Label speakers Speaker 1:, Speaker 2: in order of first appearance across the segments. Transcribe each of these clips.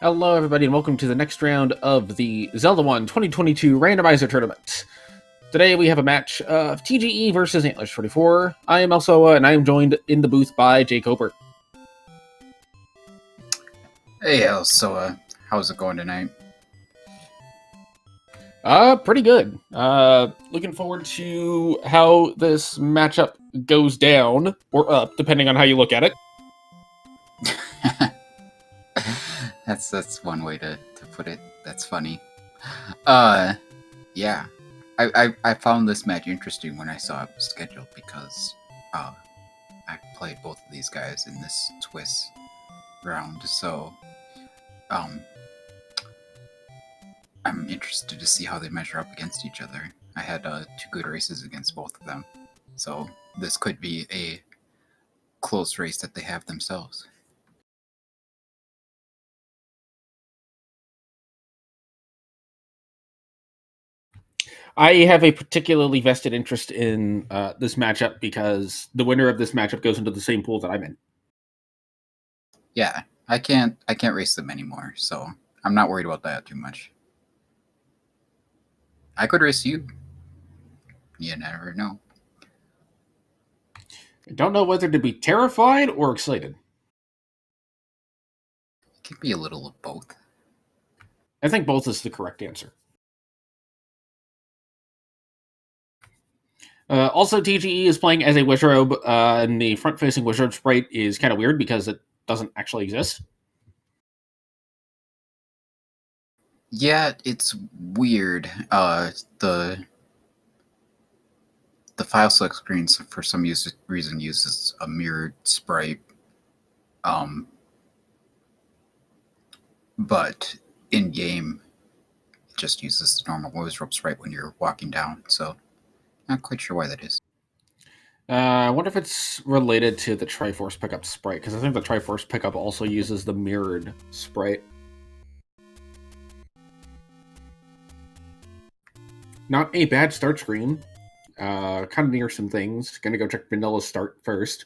Speaker 1: Hello, everybody, and welcome to the next round of the Zelda 1 2022 Randomizer Tournament. Today we have a match of TGE versus Antlerz44. I am Elsoa, and I am joined in the booth by Jake Oper.
Speaker 2: Hey, Elsoa. How's it going tonight?
Speaker 1: Pretty good. Looking forward to how this matchup goes down, or up, depending on how you look at it.
Speaker 2: That's one way to put it. That's funny. Yeah. I found this match interesting when I saw it was scheduled because I played both of these guys in this twist round, so I'm interested to see how they measure up against each other. I had 2 good races against both of them, so this could be a close race that they have themselves.
Speaker 1: I have a particularly vested interest in this matchup because the winner of this matchup goes into the same pool that I'm in.
Speaker 2: Yeah, I can't race them anymore, so I'm not worried about that too much. I could race you. You never know.
Speaker 1: I don't know whether to be terrified or excited.
Speaker 2: It could be a little of both.
Speaker 1: I think both is the correct answer. Also, TGE is playing as a Wizrobe, and the front-facing Wizrobe sprite is kind of weird because it doesn't actually exist.
Speaker 2: Yeah, it's weird. The file select screen for some reason uses a mirrored sprite. But in game, it just uses the normal Wizrobe sprite when you're walking down. So, not quite sure why that is.
Speaker 1: I wonder if it's related to the Triforce pickup sprite, because I think the Triforce pickup also uses the mirrored sprite. Not a bad start screen. Kind of near some things. Gonna go check Vanilla's start first.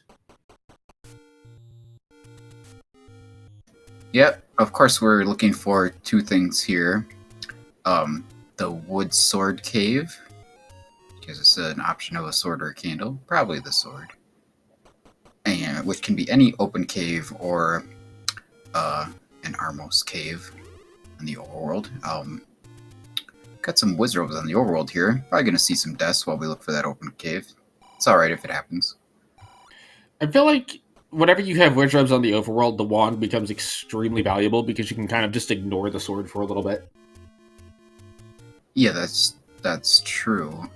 Speaker 2: Yep, of course we're looking for 2 things here. The wood sword cave, because it's an option of a sword or a candle, probably the sword. And which can be any open cave or an Armos cave in the overworld. Got some Wizrobes on the overworld here. Probably gonna see some deaths while we look for that open cave. It's alright if it happens.
Speaker 1: I feel like whenever you have Wizrobes on the overworld, the wand becomes extremely valuable because you can kind of just ignore the sword for a little bit.
Speaker 2: Yeah, that's true.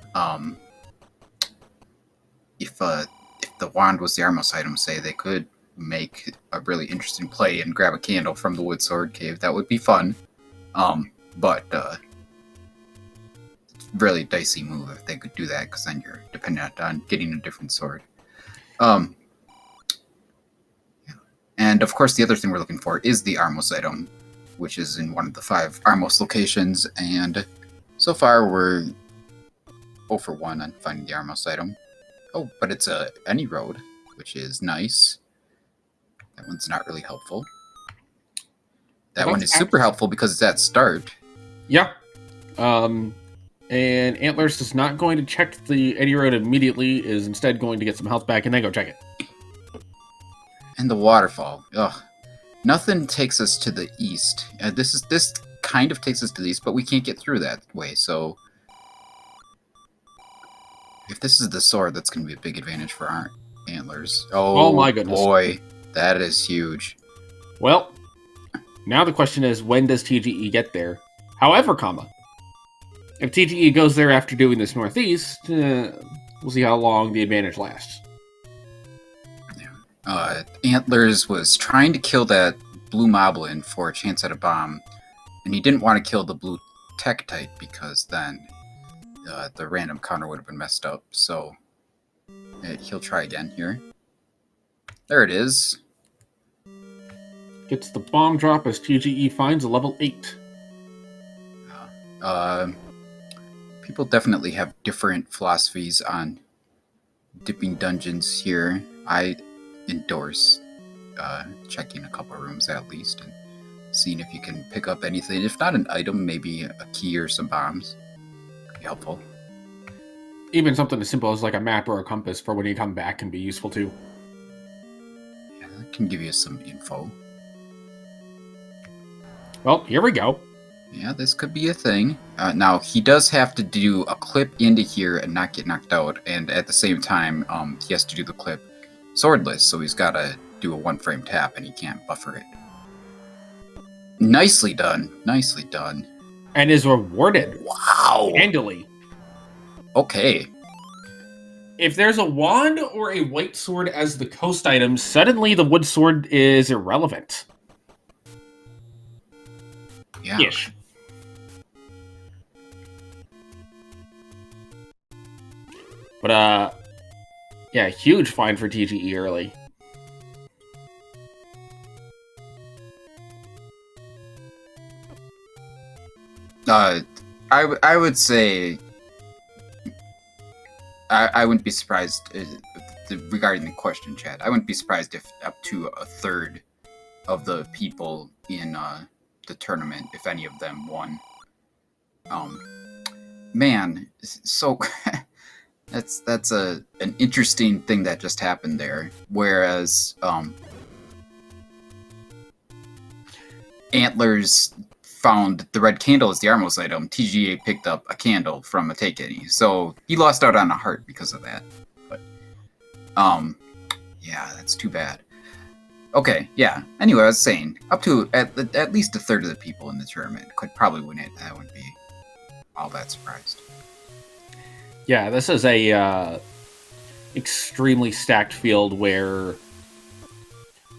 Speaker 2: If the wand was the Armos item, say, they could make a really interesting play and grab a candle from the wood sword cave. That would be fun. But really dicey move if they could do that, because then you're dependent on getting a different sword. And of course, the other thing we're looking for is the Armos item, which is in one of the 5 Armos locations, and so far we're 0 for 1 on finding the Armos item. Oh, but it's any road, which is nice. That one's not really helpful. That one is super helpful because it's at start.
Speaker 1: Yeah. And Antlerz is not going to check the Eddie Road immediately, is instead going to get some health back and then go check it.
Speaker 2: And the waterfall. Ugh. Nothing takes us to the east. This kind of takes us to the east, but we can't get through that way, so if this is the sword, that's going to be a big advantage for our Antlerz. Oh my goodness. Boy, that is huge.
Speaker 1: Well, now the question is, when does TGE get there? However, if TGE goes there after doing this northeast, we'll see how long the advantage lasts.
Speaker 2: Antlerz was trying to kill that blue moblin for a chance at a bomb, and he didn't want to kill the blue Tektite because then the random counter would have been messed up, so he'll try again here. There it is.
Speaker 1: Gets the bomb drop as TGE finds a level 8.
Speaker 2: People definitely have different philosophies on dipping dungeons here. I endorse checking a couple rooms at least and seeing if you can pick up anything. If not an item, maybe a key or some bombs. Could be helpful.
Speaker 1: Even something as simple as like a map or a compass for when you come back can be useful too.
Speaker 2: Yeah, that can give you some info.
Speaker 1: Well, here we go.
Speaker 2: Yeah, this could be a thing. Now, he does have to do a clip into here and not get knocked out, and at the same time, he has to do the clip swordless, so he's got to do a one-frame tap, and he can't buffer it. Nicely done. Nicely done.
Speaker 1: And is rewarded.
Speaker 2: Wow.
Speaker 1: Handily.
Speaker 2: Okay.
Speaker 1: If there's a wand or a white sword as the coast item, suddenly the wood sword is irrelevant.
Speaker 2: Yeah.
Speaker 1: Ish. But, yeah, huge find for TGE early.
Speaker 2: I would say I wouldn't be surprised regarding the question, chat. I wouldn't be surprised if up to a third of the people in the tournament, if any of them won. Man, so that's an interesting thing that just happened there. Whereas Antlers found the red candle as the Armos item, TGA picked up a candle from a take any. So he lost out on a heart because of that. But yeah, that's too bad. Okay, yeah. Anyway, I was saying, up to at least a third of the people in the tournament could probably win it. I wouldn't be all that surprised.
Speaker 1: Yeah, this is a extremely stacked field where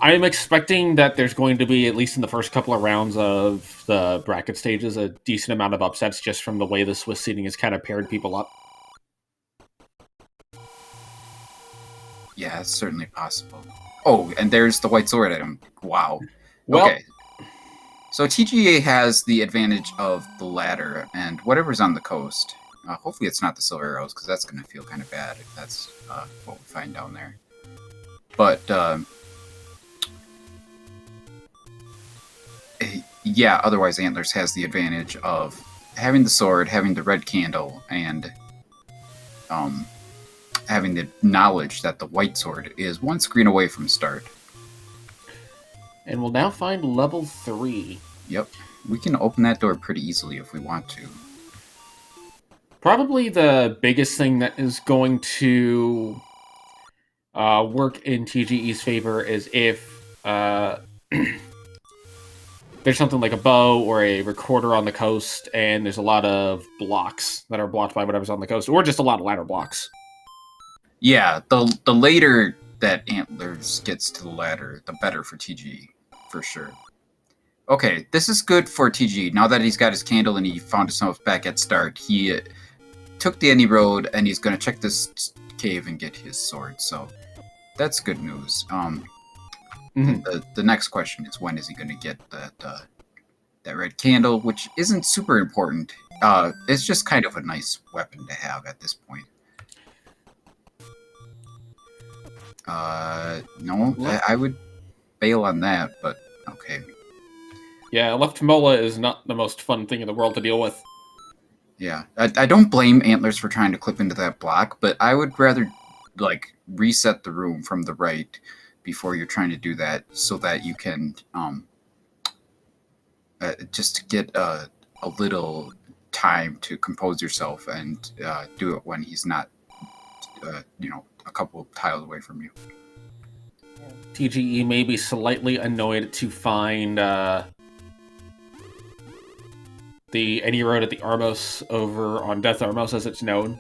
Speaker 1: I'm expecting that there's going to be, at least in the first couple of rounds of the bracket stages, a decent amount of upsets just from the way the Swiss seeding has kind of paired people up.
Speaker 2: Yeah, it's certainly possible. Oh, and there's the white sword item. Wow.
Speaker 1: Well,
Speaker 2: okay. So TGA has the advantage of the ladder, and whatever's on the coast. Hopefully it's not the silver arrows, because that's going to feel kind of bad if that's what we find down there. But, yeah, otherwise Antlers has the advantage of having the sword, having the red candle, and having the knowledge that the white sword is one screen away from start.
Speaker 1: And we'll now find level 3.
Speaker 2: Yep. We can open that door pretty easily if we want to.
Speaker 1: Probably the biggest thing that is going to work in TGE's favor is if there's something like a bow or a recorder on the coast, and there's a lot of blocks that are blocked by whatever's on the coast, or just a lot of ladder blocks.
Speaker 2: Yeah, the later that Antlers gets to the ladder, the better for TGE, for sure. Okay, this is good for TGE. Now that he's got his candle and he found himself back at start, he took the any road, and he's going to check this cave and get his sword, so that's good news. The next question is, when is he going to get that red candle, which isn't super important. It's just kind of a nice weapon to have at this point. No, I would bail on that, but okay.
Speaker 1: Yeah, left mola is not the most fun thing in the world to deal with.
Speaker 2: Yeah, I don't blame Antlers for trying to clip into that block, but I would rather, like, reset the room from the right before you're trying to do that, so that you can just get a little time to compose yourself and do it when he's not, a couple of tiles away from you.
Speaker 1: TGE may be slightly annoyed to find the any road at the Armos over on Death Armos, as it's known.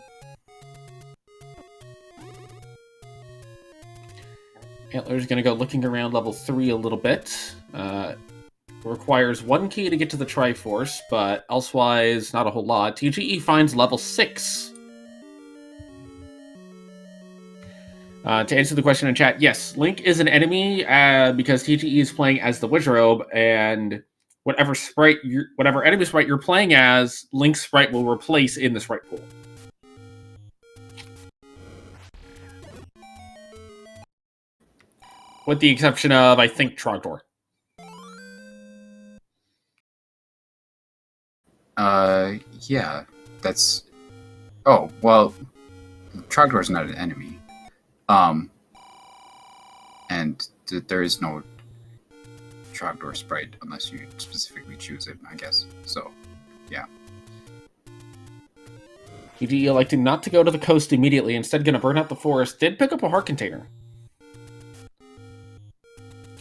Speaker 1: Antler's going to go looking around level 3 a little bit. Requires 1 key to get to the Triforce, but elsewise, not a whole lot. TGE finds level 6. To answer the question in chat, yes, Link is an enemy because TGE is playing as the Wizrobe, and whatever enemy sprite you're playing as, Link's sprite will replace in the sprite pool. With the exception of, I think, Trogdor.
Speaker 2: Yeah, that's... Oh, well, Trogdor's not an enemy. And there is no Trogdor sprite unless you specifically choose it, I guess. So, yeah.
Speaker 1: TGE elected not to go to the coast immediately, instead gonna burn out the forest. Did pick up a heart container.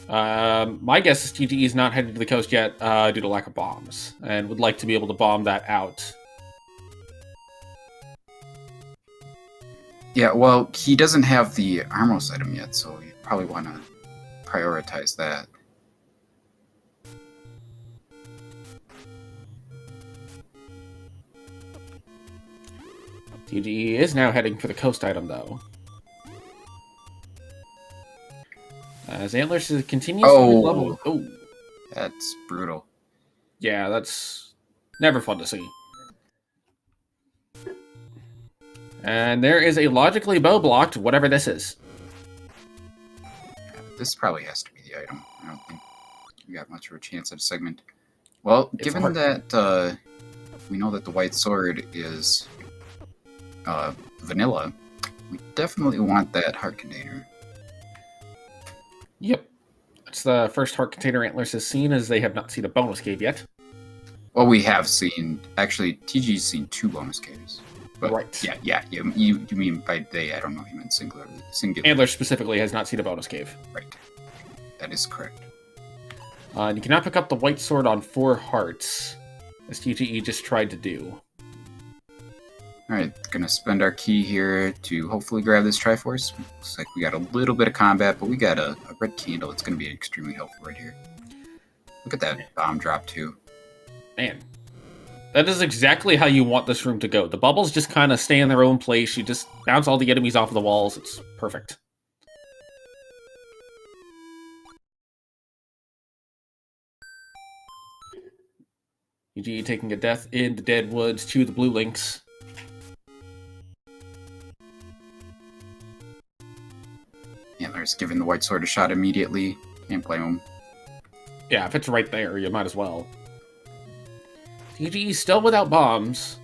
Speaker 1: My guess is TGE is not headed to the coast yet due to lack of bombs, and would like to be able to bomb that out.
Speaker 2: Yeah, well, he doesn't have the Armos item yet, so you probably want to prioritize that.
Speaker 1: TGE is now heading for the coast item, though. As Antlerz continues to level... Oh,
Speaker 2: that's brutal.
Speaker 1: Yeah, that's never fun to see. And there is a logically bow-blocked, whatever this is.
Speaker 2: This probably has to be the item. I don't think we got much of a chance at a segment. Well, given that we know that the white sword is vanilla, we definitely want that heart container.
Speaker 1: Yep. It's the first heart container Antlerz has seen, as they have not seen a bonus cave yet.
Speaker 2: Well, we have seen... Actually, TG's seen 2 bonus caves. But
Speaker 1: right.
Speaker 2: Yeah. You mean by they, I don't know, you meant singular.
Speaker 1: Antlerz specifically has not seen a bonus cave.
Speaker 2: Right. That is correct.
Speaker 1: And you cannot pick up the white sword on 4 hearts, as TGE just tried to do.
Speaker 2: Alright, gonna spend our key here to hopefully grab this Triforce. Looks like we got a little bit of combat, but we got a red candle. It's gonna be extremely helpful right here. Look at that bomb drop, too.
Speaker 1: Man. That is exactly how you want this room to go. The bubbles just kind of stay in their own place. You just bounce all the enemies off of the walls. It's perfect. TGE taking a death in the Dead Woods to the Blue Links.
Speaker 2: Antlerz giving the white sword a shot immediately. Can't blame him.
Speaker 1: Yeah, if it's right there, you might as well. TGE still without bombs.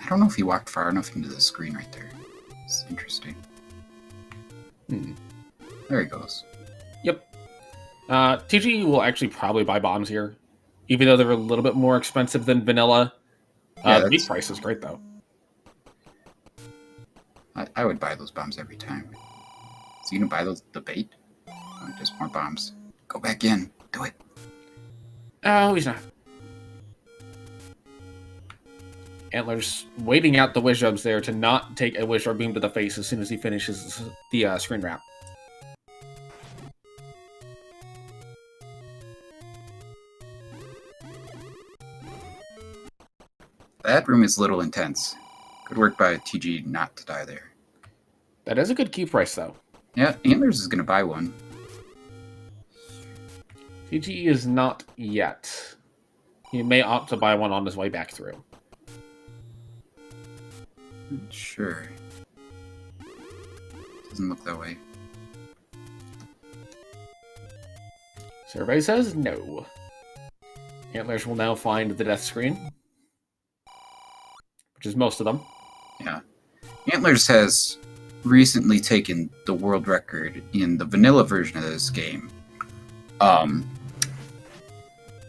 Speaker 2: I don't know if he walked far enough into the screen right there. It's interesting. There he goes.
Speaker 1: Yep. TGE will actually probably buy bombs here, even though they're a little bit more expensive than vanilla. The meat price is great, though.
Speaker 2: I would buy those bombs every time. Is he gonna buy the bait? Oh, just more bombs. Go back in. Do it.
Speaker 1: Oh, he's not. Antlerz waiting out the Wizjubs there to not take a Wizjub beam to the face as soon as he finishes the screen wrap.
Speaker 2: That room is a little intense. Good work by TG not to die there.
Speaker 1: That is a good key price, though.
Speaker 2: Yeah, Antlerz is going to buy one.
Speaker 1: TGE is not yet. He may opt to buy one on his way back through.
Speaker 2: Sure. Doesn't look that way.
Speaker 1: So everybody says no. Antlerz will now find the death screen, which is most of them.
Speaker 2: Yeah. Antlerz has recently taken the world record in the vanilla version of this game,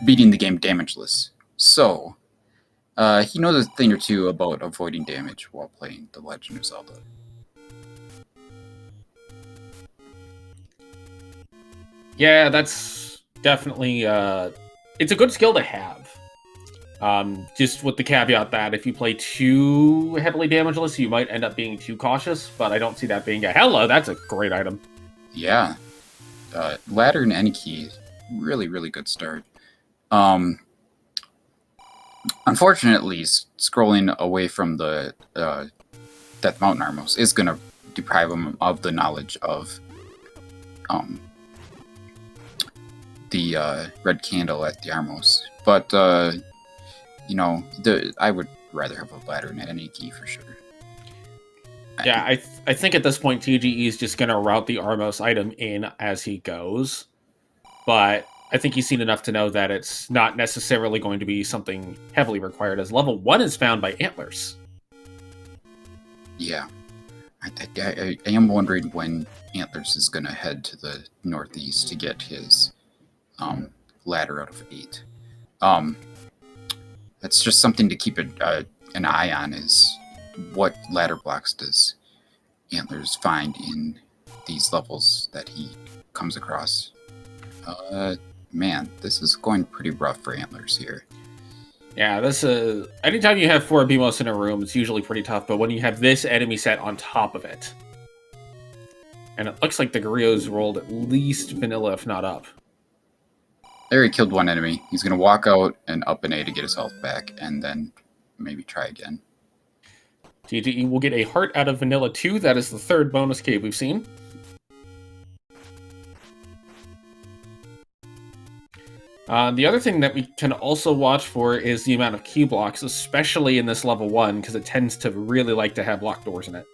Speaker 2: beating the game damageless. So, he knows a thing or two about avoiding damage while playing The Legend of Zelda.
Speaker 1: Yeah, that's definitely, it's a good skill to have. Just with the caveat that if you play too heavily damageless, you might end up being too cautious, but I don't see that being a hello. That's a great item.
Speaker 2: Yeah. Ladder and any key, really, really good start. Unfortunately, scrolling away from the Death Mountain Armos is going to deprive him of the knowledge of the red candle at the Armos. But you know, I would rather have a ladder than any key for sure.
Speaker 1: Yeah, I think at this point TGE is just going to route the Armos item in as he goes. But I think he's seen enough to know that it's not necessarily going to be something heavily required, as level 1 is found by Antlerz.
Speaker 2: Yeah. I am wondering when Antlerz is going to head to the northeast to get his ladder out of 8. That's just something to keep an eye on, is what ladder blocks does Antlerz find in these levels that he comes across. Man, this is going pretty rough for Antlerz here.
Speaker 1: Yeah, this is... anytime you have 4 BMOS in a room, it's usually pretty tough, but when you have this enemy set on top of it... And it looks like the Grillo's rolled at least vanilla, if not up.
Speaker 2: There, he killed one enemy. He's going to walk out and up an A to get his health back, and then maybe try again.
Speaker 1: TGE will get a heart out of vanilla 2. That is the 3rd bonus cave we've seen. The other thing that we can also watch for is the amount of key blocks, especially in this level 1, because it tends to really like to have locked doors in it.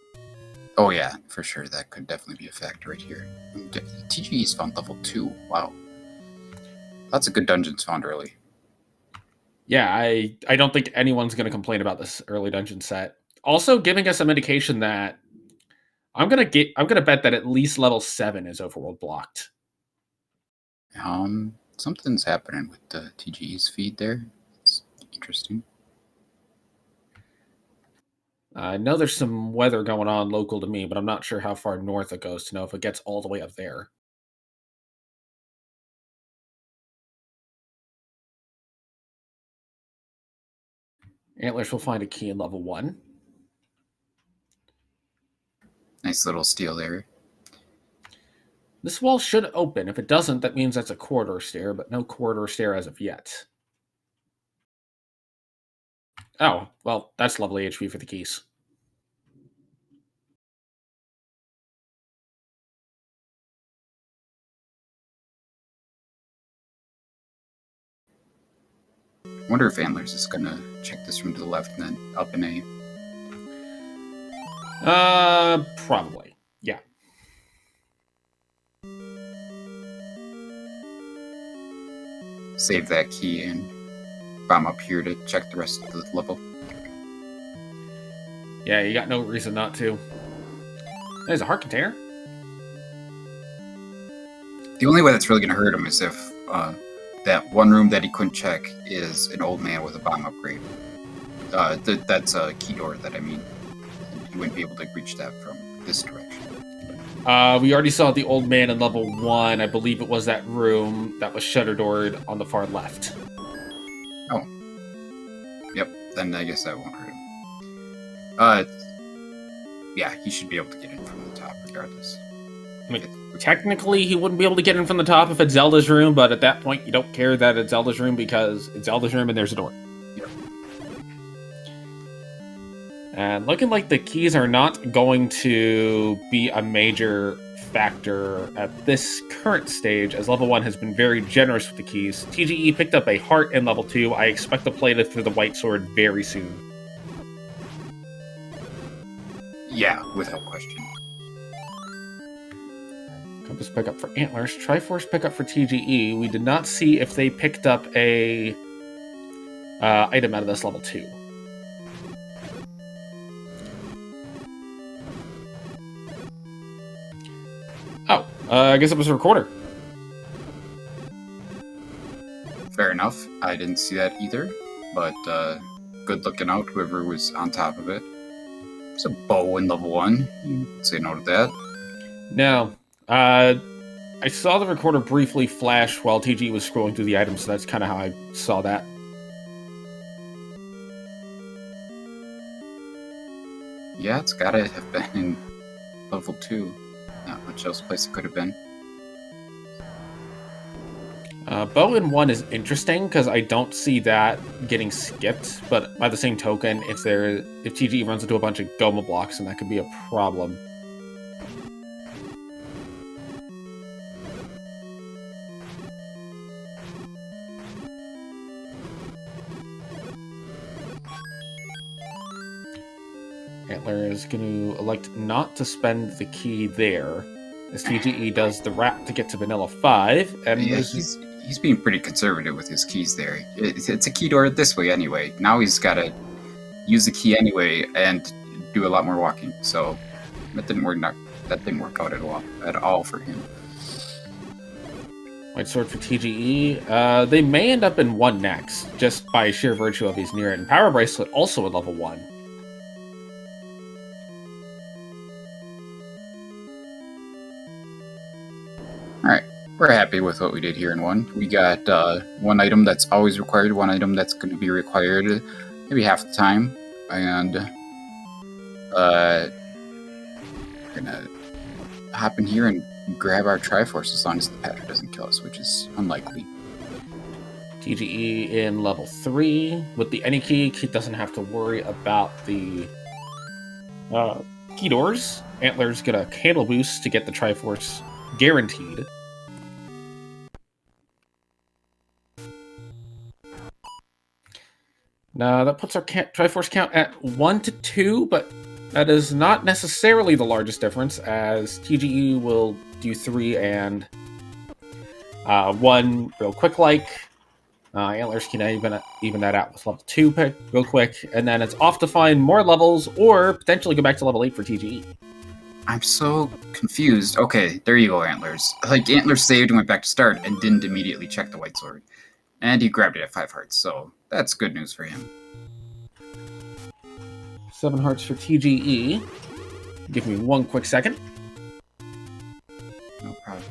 Speaker 2: Oh yeah, for sure. That could definitely be a factor right here. TGE's found level 2. Wow. Lots of good dungeons found early.
Speaker 1: Yeah, I don't think anyone's going to complain about this early dungeon set. Also giving us some indication that I'm gonna bet that at least level 7 is overworld blocked.
Speaker 2: Something's happening with the TGE's feed there. It's interesting.
Speaker 1: I know there's some weather going on local to me, but I'm not sure how far north it goes to know if it gets all the way up there. Antlerz will find a key in level 1.
Speaker 2: Nice little steal there.
Speaker 1: This wall should open. If it doesn't, that means that's a corridor stair, but no corridor stair as of yet. Oh, well, that's lovely HP for the keys.
Speaker 2: I wonder if Antlerz is going to check this room to the left and then up an A.
Speaker 1: Probably. Yeah.
Speaker 2: Save that key and bomb up here to check the rest of the level.
Speaker 1: Yeah, you got no reason not to. There's a heart container.
Speaker 2: The only way that's really going to hurt him is if that one room that he couldn't check is an old man with a bomb upgrade. That's a key door that I mean. You wouldn't be able to reach that from this direction.
Speaker 1: We already saw the old man in level 1. I believe it was that room that was shutter doored on the far left.
Speaker 2: Oh. Yep, then I guess that won't hurt him. Yeah, he should be able to get in from the top regardless.
Speaker 1: I mean, technically he wouldn't be able to get in from the top if it's Zelda's room, but at that point you don't care that it's Zelda's room because it's Zelda's room and there's a door.
Speaker 2: Yep.
Speaker 1: And looking like the keys are not going to be a major factor at this current stage, as level 1 has been very generous with the keys. TGE picked up a heart in level 2. I expect to play this for the white sword very soon.
Speaker 2: Yeah, without question.
Speaker 1: Compass pickup for Antlerz. Triforce pickup for TGE. We did not see if they picked up a item out of this level 2. Oh, I guess it was a recorder.
Speaker 2: Fair enough. I didn't see that either, but good looking out, whoever was on top of it. It's a bow in level 1. You say no to that.
Speaker 1: No. I saw the recorder briefly flash while TG was scrolling through the items, so that's kind of how I saw that.
Speaker 2: Yeah, it's gotta have been in level 2. Not much else place it could have been.
Speaker 1: Bow in 1 is interesting because I don't see that getting skipped, but by the same token, if TGE runs into a bunch of Goma blocks, then that could be a problem. Antler is going to elect not to spend the key there, as TGE does the Raft to get to Vanilla 5, and
Speaker 2: Yeah, he's being pretty conservative with his keys there. It's a key door this way anyway. Now he's got to use the key anyway and do a lot more walking. So that didn't work. That didn't work out at all for him.
Speaker 1: White Sword for TGE. They may end up in 1 next, just by sheer virtue of he's near it. And Power Bracelet also at level 1.
Speaker 2: Alright, we're happy with what we did here in 1. We got 1 item that's always required, 1 item that's going to be required maybe half the time, and we're going to hop in here and grab our Triforce as long as the Patra doesn't kill us, which is unlikely.
Speaker 1: TGE in level 3. With the any key, he doesn't have to worry about the key doors. Antler's get a candle boost to get the Triforce guaranteed. Now that puts our Triforce count at 1 to 2, but that is not necessarily the largest difference, as TGE will do 3 and 1 real quick like. Antlers can even that out with level 2 pick real quick, and then it's off to find more levels or potentially go back to level 8 for TGE.
Speaker 2: I'm so confused. Okay, there you go, Antlers. Like, Antlers saved and went back to start and didn't immediately check the White Sword. And he grabbed it at 5 hearts, so that's good news for him.
Speaker 1: 7 hearts for TGE. Give me 1 quick second.
Speaker 2: No problem.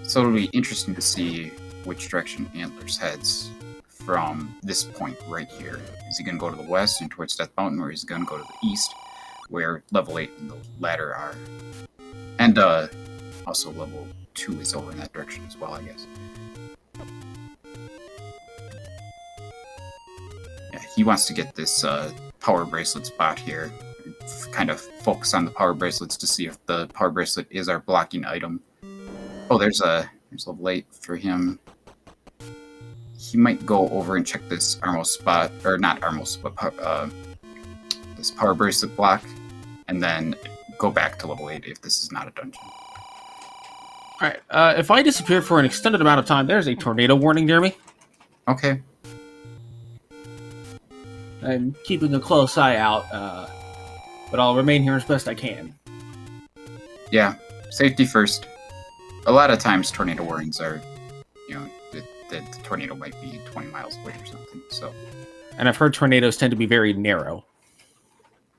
Speaker 2: So it'll be interesting to see which direction Antlers heads from this point right here. Is he going to go to the west and towards Death Mountain, or is he going to go to the east, where level 8 and the ladder are? And also level 2 is over in that direction as well, I guess. Yeah, he wants to get this power bracelet spot here. Kind of focus on the power bracelets to see if the power bracelet is our blocking item. Oh, there's level 8 for him. He might go over and check this Armo spot, or not Armo spot, this power bracelet block, and then go back to level 8 if this is not a dungeon.
Speaker 1: Alright, if I disappear for an extended amount of time, there's a tornado warning near me.
Speaker 2: Okay.
Speaker 1: I'm keeping a close eye out, but I'll remain here as best I can.
Speaker 2: Yeah, safety first. A lot of times tornado warnings are, the tornado might be 20 miles away or something, so.
Speaker 1: And I've heard tornadoes tend to be very narrow.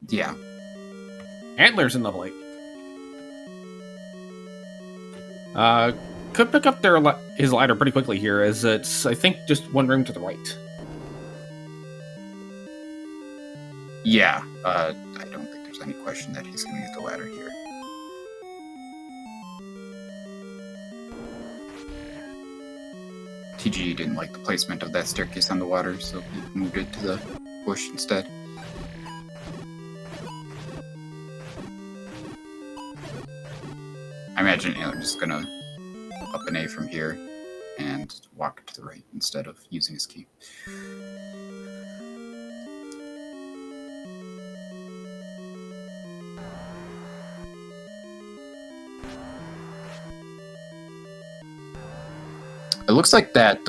Speaker 2: Yeah.
Speaker 1: Antlers in level 8. Could pick up his ladder pretty quickly here, as it's, I think, just 1 room to the right.
Speaker 2: Yeah, I don't think there's any question that he's going to get the ladder here. TGE didn't like the placement of that staircase on the water, so he moved it to the bush instead. I imagine Antler's just gonna up an A from here and walk to the right instead of using his key. It looks like that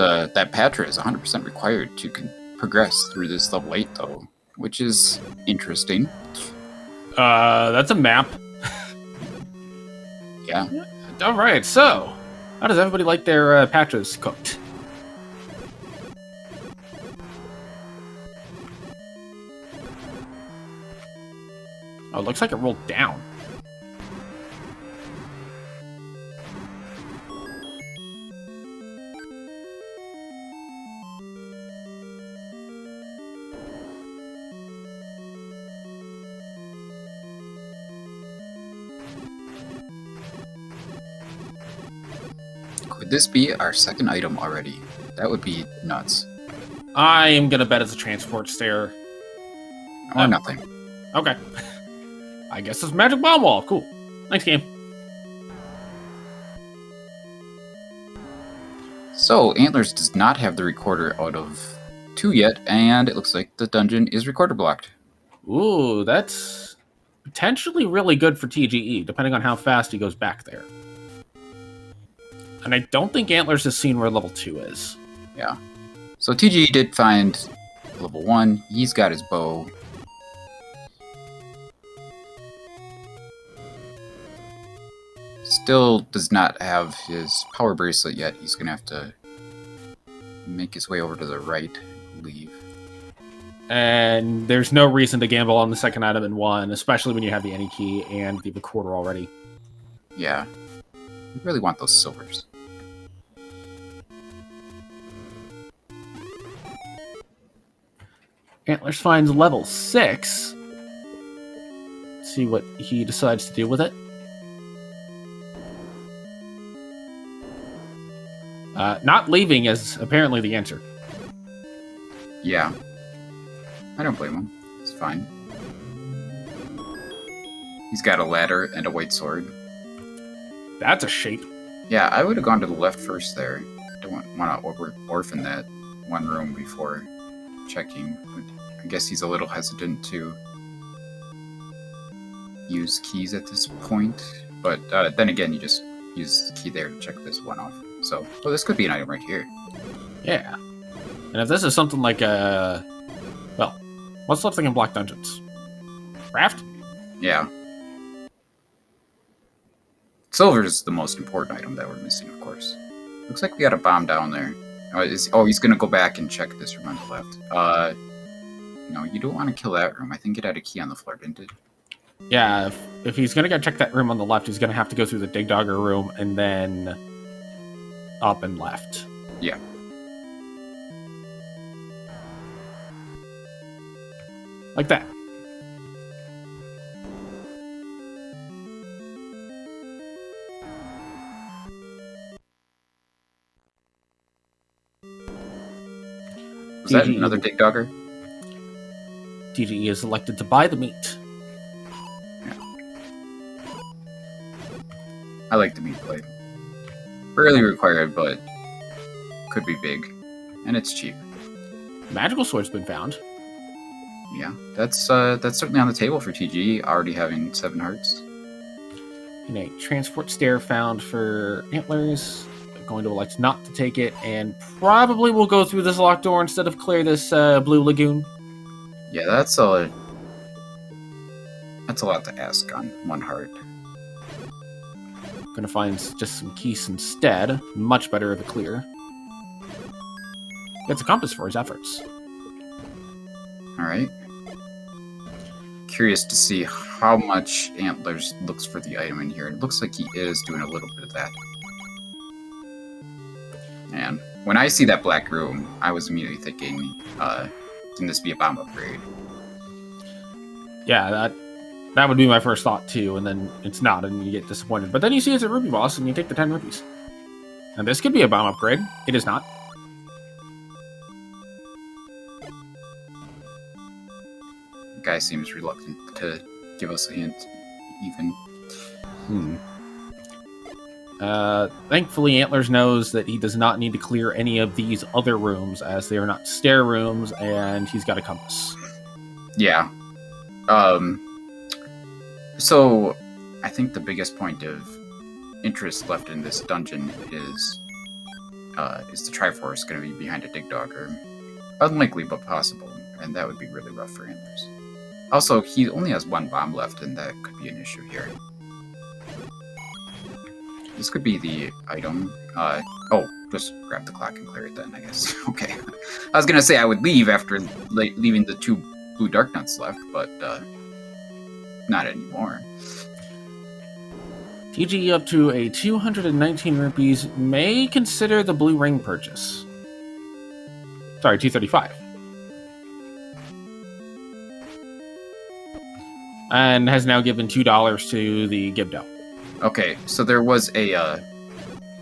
Speaker 2: Patra is 100% required to progress through this level 8, though, which is interesting.
Speaker 1: That's a map.
Speaker 2: Yeah.
Speaker 1: Alright, so, how does everybody like their Patras cooked? Oh, it looks like it rolled down.
Speaker 2: Could this be our second item already? That would be nuts.
Speaker 1: I am gonna bet it's a transport stair.
Speaker 2: Or nothing.
Speaker 1: Okay. I guess it's Magic Bomb Wall. Cool. Thanks, game.
Speaker 2: So, Antlers does not have the recorder out of 2 yet, and it looks like the dungeon is recorder blocked.
Speaker 1: Ooh, that's potentially really good for TGE, depending on how fast he goes back there. And I don't think Antlers has seen where level 2 is.
Speaker 2: Yeah. So TGE did find level 1. He's got his bow. Still does not have his power bracelet yet. He's going to have to make his way over to the right, I believe.
Speaker 1: And there's no reason to gamble on the second item in 1, especially when you have the any key and the recorder already.
Speaker 2: Yeah. We really want those silvers.
Speaker 1: Antlers finds level 6. Let's see what he decides to do with it. Not leaving is apparently the answer.
Speaker 2: Yeah. I don't blame him. It's fine. He's got a ladder and a white sword.
Speaker 1: That's a shape.
Speaker 2: Yeah, I would have gone to the left first there. Don't want to orphan that one room before checking. I guess he's a little hesitant to use keys at this point. But then again, you just use the key there to check this one off. So, well, this could be an item right here.
Speaker 1: Yeah. And if this is something like a... Well, what's left in block dungeons? Raft?
Speaker 2: Yeah. Silver is the most important item that we're missing, of course. Looks like we got a bomb down there. Oh, he's going to go back and check this room on the left. No, you don't want to kill that room. I think it had a key on the floor, didn't it?
Speaker 1: Yeah, if he's going to go check that room on the left, he's going to have to go through the Dig Dogger room and then up and left.
Speaker 2: Yeah.
Speaker 1: Like that.
Speaker 2: Was that another Dig Dogger?
Speaker 1: TGE is elected to buy the meat.
Speaker 2: Yeah. I like the meat plate. Rarely required, but could be big. And it's cheap.
Speaker 1: Magical sword's been found.
Speaker 2: Yeah, that's certainly on the table for TGE, already having 7 hearts.
Speaker 1: And a transport stair found for Antlers. They're going to elect not to take it, and probably will go through this locked door instead of clear this blue lagoon.
Speaker 2: Yeah, that's a lot to ask on 1 heart.
Speaker 1: Gonna find just some keys instead. Much better of a clear. Gets a compass for his efforts.
Speaker 2: Alright. Curious to see how much Antlers looks for the item in here. It looks like he is doing a little bit of that. And when I see that black room, I was immediately thinking, can this be a bomb upgrade?
Speaker 1: Yeah, that would be my first thought too, and then it's not, and you get disappointed. But then you see it's a rupee boss, and you take the 10 rupees. And this could be a bomb upgrade. It is not.
Speaker 2: The guy seems reluctant to give us a hint, even.
Speaker 1: Thankfully, Antlers knows that he does not need to clear any of these other rooms, as they are not stair rooms, and he's got a compass.
Speaker 2: Yeah. So, I think the biggest point of interest left in this dungeon is the Triforce going to be behind a Dig Dogger? Unlikely, but possible, and that would be really rough for Antlers. Also, he only has 1 bomb left, and that could be an issue here. This could be the item. Just grab the clock and clear it then, I guess. Okay. I was gonna say I would leave after leaving the 2 blue dark nuts left, but not anymore.
Speaker 1: TGE up to a 219 rupees may consider the blue ring purchase. Sorry, 235. And has now given $2 to the Gibdo.
Speaker 2: Okay, so there was a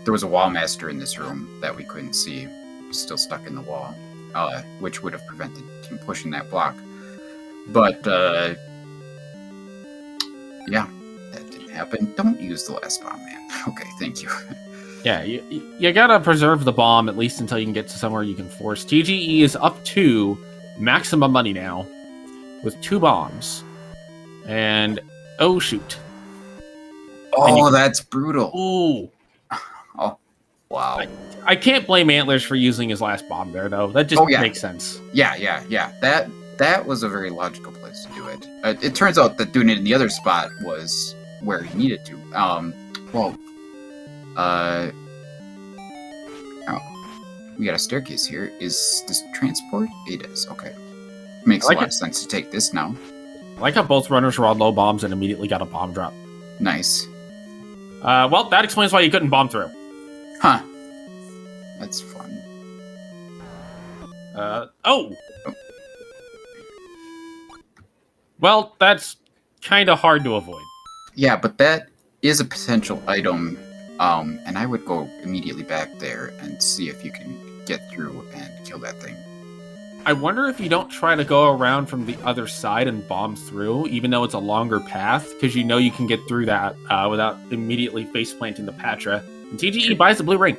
Speaker 2: wall master in this room that we couldn't see, still stuck in the wall, which would have prevented him pushing that block. But yeah, that didn't happen. Don't use the last bomb, man. Okay, thank you.
Speaker 1: Yeah, you gotta preserve the bomb at least until you can get to somewhere you can force. TGE is up to maximum money now with 2 bombs. And, oh shoot.
Speaker 2: Oh, that's brutal.
Speaker 1: Ooh.
Speaker 2: Oh, wow.
Speaker 1: I can't blame Antlerz for using his last bomb there, though. That just makes sense.
Speaker 2: Yeah. That was a very logical place to do it. It turns out that doing it in the other spot was where he needed to. We got a staircase here. Is this transport? It is. Okay. Makes a lot of sense to take this now.
Speaker 1: I like how both runners were on low bombs and immediately got a bomb drop.
Speaker 2: Nice.
Speaker 1: Well, that explains why you couldn't bomb through.
Speaker 2: Huh. That's fun.
Speaker 1: Oh! Well, that's kind of hard to avoid.
Speaker 2: Yeah, but that is a potential item, and I would go immediately back there and see if you can get through and kill that thing.
Speaker 1: I wonder if you don't try to go around from the other side and bomb through, even though it's a longer path, because you know you can get through that without immediately face-planting the Patra. And TGE buys the blue ring.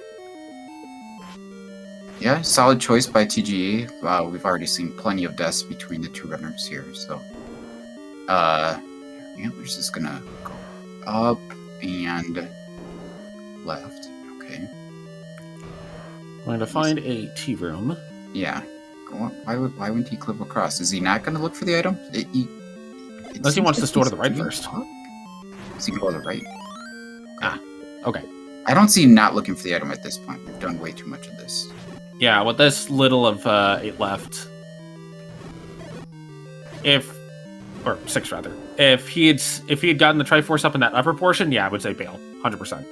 Speaker 2: Yeah, solid choice by TGE. We've already seen plenty of deaths between the 2 runners here, so... Antlerz is gonna go up and left. Okay.
Speaker 1: Going to find a tea room.
Speaker 2: Yeah. Why wouldn't he clip across? Is he not going to look for the item?
Speaker 1: Unless he wants to store to the right first.
Speaker 2: Is he going to go to the right?
Speaker 1: Okay.
Speaker 2: I don't see him not looking for the item at this point. We've done way too much of this.
Speaker 1: Yeah, with this little of 8 left. Or 6 rather. If he had gotten the Triforce up in that upper portion, yeah, I would say bail. 100%.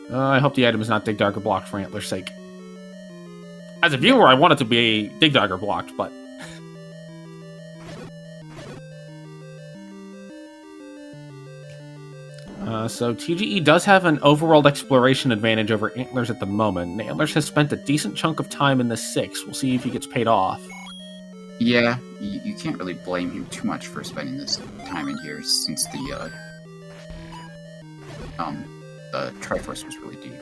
Speaker 1: I hope the item is not Dig Dogger blocked for Antler's sake. As a viewer, I want it to be Dig Dogger blocked, but... So TGE does have an overworld exploration advantage over Antlerz at the moment. Antlerz has spent a decent chunk of time in the 6. We'll see if he gets paid off.
Speaker 2: Yeah, you can't really blame him too much for spending this time in here, since the Triforce was really deep.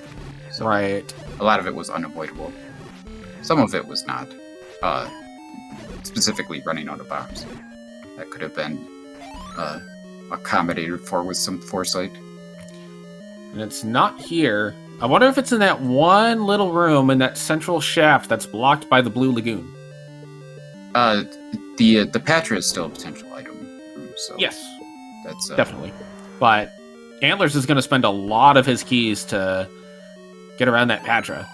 Speaker 2: So
Speaker 1: right.
Speaker 2: A lot of it was unavoidable. Some of it was not. Specifically running out of bombs. That could have been accommodated for with some foresight.
Speaker 1: And it's not here. I wonder if it's in that one little room in that central shaft that's blocked by the Blue Lagoon.
Speaker 2: The Patra is still a potential item room, so...
Speaker 1: Yes.
Speaker 2: That's
Speaker 1: definitely. But Antlerz is going to spend a lot of his keys to get around that Patra.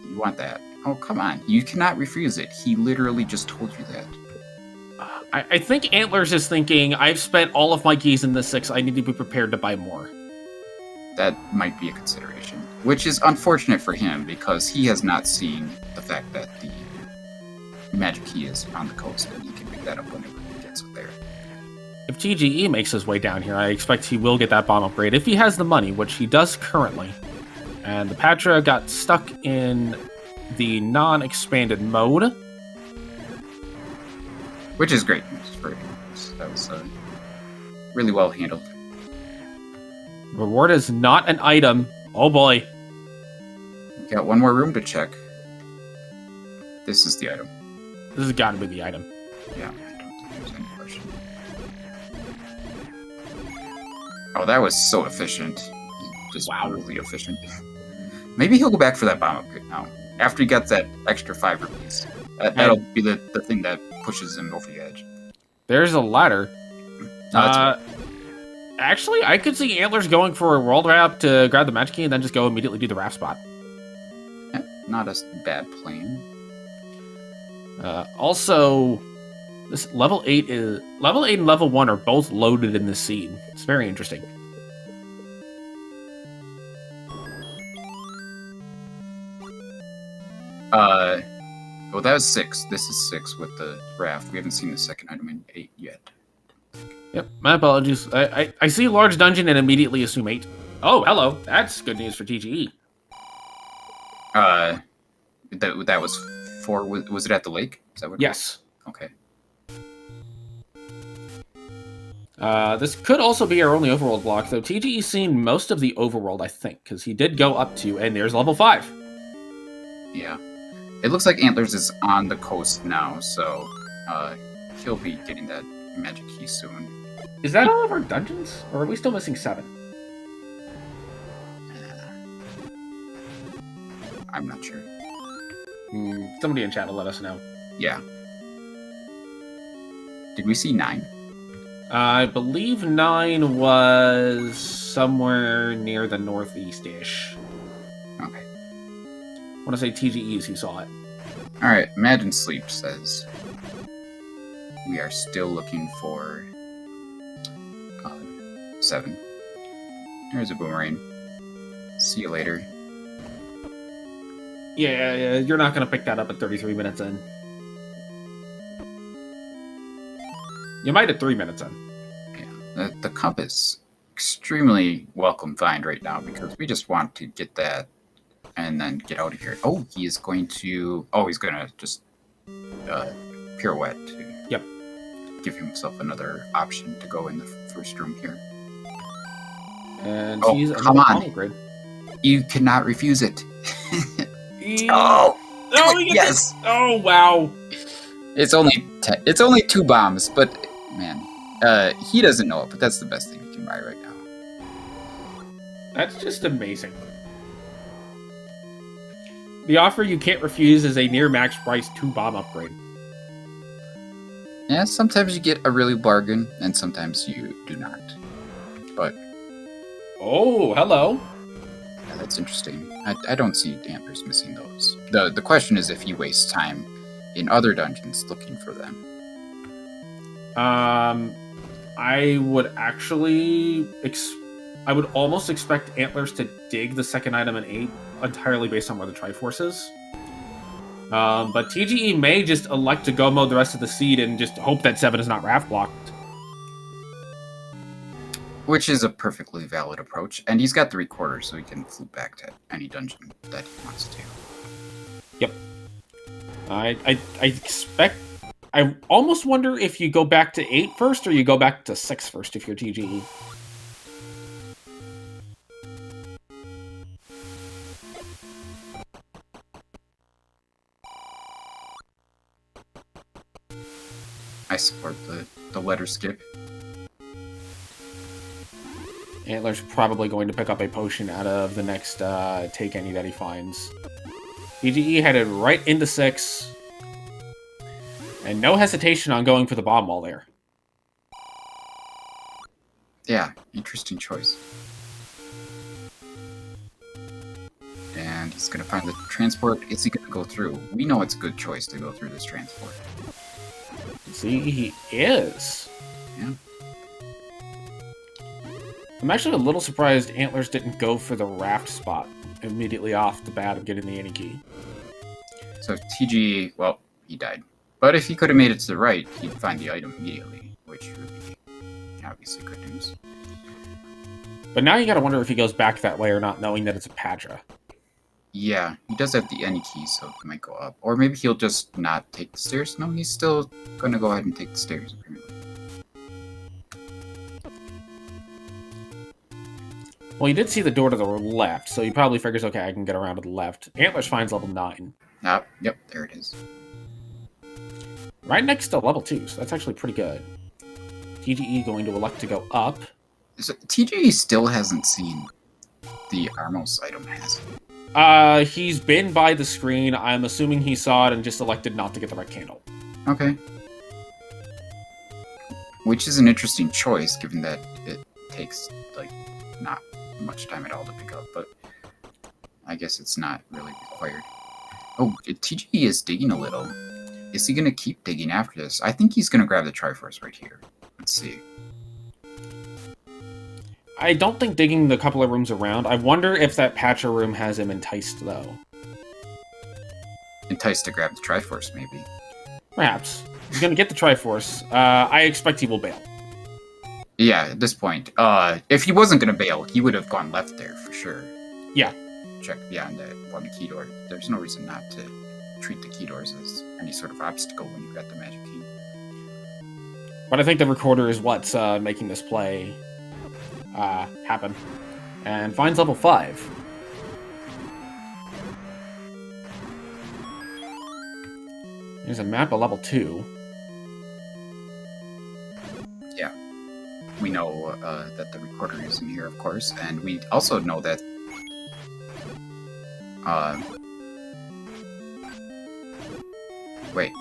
Speaker 2: You want that? Oh, come on. You cannot refuse it. He literally just told you that.
Speaker 1: I think Antlerz is thinking, I've spent all of my keys in the 6, I need to be prepared to buy more.
Speaker 2: That might be a consideration. Which is unfortunate for him, because he has not seen the fact that the magic key is on the coast, and he can pick that up whenever he gets it there.
Speaker 1: If TGE makes his way down here, I expect he will get that bomb upgrade, if he has the money, which he does currently. And the Patra got stuck in the non-expanded mode. Which
Speaker 2: is great news for him. That was really well handled.
Speaker 1: Reward is not an item. Oh boy.
Speaker 2: Got one more room to check. This is the item.
Speaker 1: This has got to be the item.
Speaker 2: Yeah, I don't think there's any question. Oh, that was so efficient. Just really efficient. Maybe he'll go back for that bomb upgrade now. After he gets that extra 5 rupees. That'll be the thing that pushes him over the edge.
Speaker 1: There's a ladder. Actually, I could see Antlerz going for a world wrap to grab the magic key and then just go immediately do the Raft spot.
Speaker 2: Yeah, not a bad plan.
Speaker 1: Also, this level 8 and level 1 are both loaded in this seed. It's very interesting.
Speaker 2: Well, that was 6. This is 6 with the Raft. We haven't seen the second item in 8 yet.
Speaker 1: Yep, my apologies. I see a large dungeon and immediately assume 8. Oh, hello. That's good news for TGE.
Speaker 2: That was 4. Was it at the lake? Is that what?
Speaker 1: Yes.
Speaker 2: Okay.
Speaker 1: This could also be our only overworld block, though TGE's seen most of the overworld, I think, because he did go up to, and there's level 5.
Speaker 2: Yeah. It looks like Antlers is on the coast now, so he'll be getting that magic key soon.
Speaker 1: Is that all of our dungeons, or are we still missing 7?
Speaker 2: I'm not sure.
Speaker 1: Somebody in chat will let us know.
Speaker 2: Yeah. Did we see 9?
Speaker 1: I believe 9 was somewhere near the northeast-ish.
Speaker 2: Okay.
Speaker 1: I want to say TGE's who saw it.
Speaker 2: Alright, Imagine Sleep says we are still looking for 7. There's a boomerang. See you later.
Speaker 1: Yeah, you're not going to pick that up at 33 minutes in. You might at 3 minutes in.
Speaker 2: Yeah, the compass, extremely welcome find right now because we just want to get that and then get out of here. Oh, he is going to... Oh, he's going to just pirouette to give himself another option to go in the first room here.
Speaker 1: And
Speaker 2: oh,
Speaker 1: he's
Speaker 2: come on.
Speaker 1: Grid.
Speaker 2: You cannot refuse it.
Speaker 1: Oh,
Speaker 2: yes.
Speaker 1: Oh, wow.
Speaker 2: It's only 2 bombs, but man, he doesn't know it, but that's the best thing he can buy right now.
Speaker 1: That's just amazing. The offer you can't refuse is a near max price 2 bomb upgrade.
Speaker 2: Yeah, sometimes you get a really bargain, and sometimes you do not. But
Speaker 1: oh, hello.
Speaker 2: Yeah, that's interesting. I don't see Antlers missing those. The question is if he wastes time in other dungeons looking for them.
Speaker 1: I would actually... I would almost expect Antlers to dig the second item in 8 entirely based on where the Triforce is. But TGE may just elect to go mode the rest of the seed and just hope that 7 is not Raft blocked.
Speaker 2: Which is a perfectly valid approach, and he's got 3/4, so he can flip back to any dungeon that he wants to.
Speaker 1: Yep. I expect... I almost wonder if you go back to 8 first, or you go back to 6 first if you're TGE.
Speaker 2: I support the letter skip.
Speaker 1: Antler's probably going to pick up a potion out of the next take any that he finds. TGE headed right into 6. And no hesitation on going for the bomb wall there.
Speaker 2: Yeah, interesting choice. And he's going to find the transport. Is he going to go through? We know it's a good choice to go through this transport.
Speaker 1: See, he is.
Speaker 2: Yeah.
Speaker 1: I'm actually a little surprised Antlers didn't go for the Raft spot immediately off the bat of getting the any key.
Speaker 2: So TGE, well, he died. But if he could have made it to the right, he'd find the item immediately, which would be obviously good news.
Speaker 1: But now you gotta wonder if he goes back that way or not, knowing that it's a Padra.
Speaker 2: Yeah, he does have the any key, so he might go up. Or maybe he'll just not take the stairs. No, he's still going to go ahead and take the stairs, apparently.
Speaker 1: Well, he did see the door to the left, so he probably figures, okay, I can get around to the left. Antlers finds level 9.
Speaker 2: Yep, there it is.
Speaker 1: Right next to level 2, so that's actually pretty good. TGE going to elect to go up.
Speaker 2: So, TGE still hasn't seen the Armos item, has he?
Speaker 1: He's been by the screen. I'm assuming he saw it and just elected not to get the red candle.
Speaker 2: Okay. Which is an interesting choice, given that it takes, like, not much time at all to pick up, but I guess it's not really required. Oh, TGE is digging a little. Is he going to keep digging after this? I think he's going to grab the Triforce right here. Let's see.
Speaker 1: I don't think digging the couple of rooms around. I wonder if that Patcher room has him enticed, though.
Speaker 2: Enticed to grab the Triforce, maybe.
Speaker 1: Perhaps. He's going to get the Triforce. I expect he will bail.
Speaker 2: Yeah, at this point. If he wasn't going to bail, he would have gone left there, for sure.
Speaker 1: Yeah.
Speaker 2: Check beyond that one key door. There's no reason not to treat the key doors as any sort of obstacle when you've got the magic key.
Speaker 1: But I think the recorder is what's making this play happen. And finds level 5. There's a map of level 2.
Speaker 2: Yeah. We know that the recorder is in here, of course, and we also know that wait.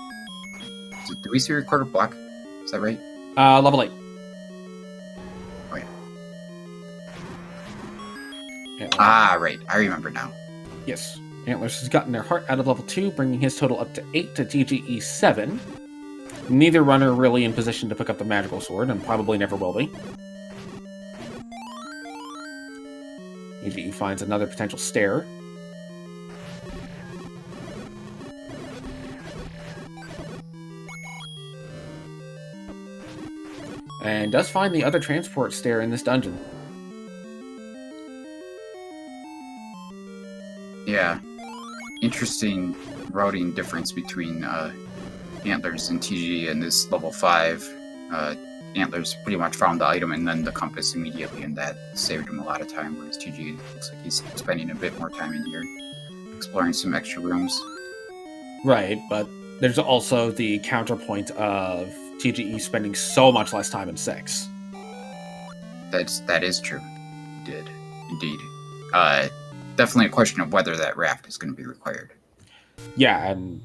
Speaker 2: Do we see a recorder block? Is that right?
Speaker 1: Level 8.
Speaker 2: Wait.
Speaker 1: Yeah,
Speaker 2: right. I remember now.
Speaker 1: yes. Antlerz has gotten their heart out of level 2, bringing his total up to 8 to TGE 7. Neither runner really in position to pick up the magical sword, and probably never will be. TGE finds another potential stair. And does find the other transport stair in this dungeon.
Speaker 2: Yeah. Interesting routing difference between Antlerz and TGE in this level 5. Antlerz pretty much found the item and then the compass immediately, and that saved him a lot of time, whereas TGE looks like he's spending a bit more time in here, exploring some extra rooms.
Speaker 1: Right, but there's also the counterpoint of TGE spending so much less time in 6.
Speaker 2: That is true. Did indeed. Definitely a question of whether that raft is going to be required.
Speaker 1: Yeah, and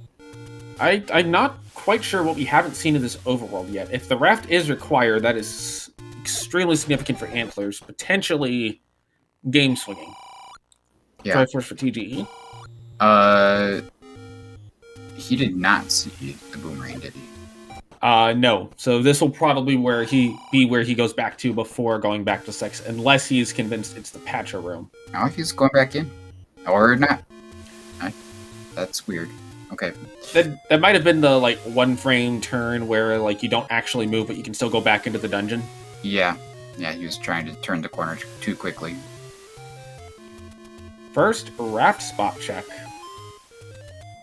Speaker 1: I'm not quite sure what we haven't seen in this overworld yet. If the raft is required, that is extremely significant for Antlerz, potentially game swinging.
Speaker 2: Yeah.
Speaker 1: Try first for TGE.
Speaker 2: He did not see the boomerang, did he?
Speaker 1: No. So this will probably where he goes back to before going back to 6, unless he's convinced it's the Patcher room.
Speaker 2: Oh, he's going back in, or not? That's weird. Okay.
Speaker 1: That might have been the like 1 frame turn where like you don't actually move, but you can still go back into the dungeon.
Speaker 2: Yeah. He was trying to turn the corner too quickly.
Speaker 1: First, raft spot check.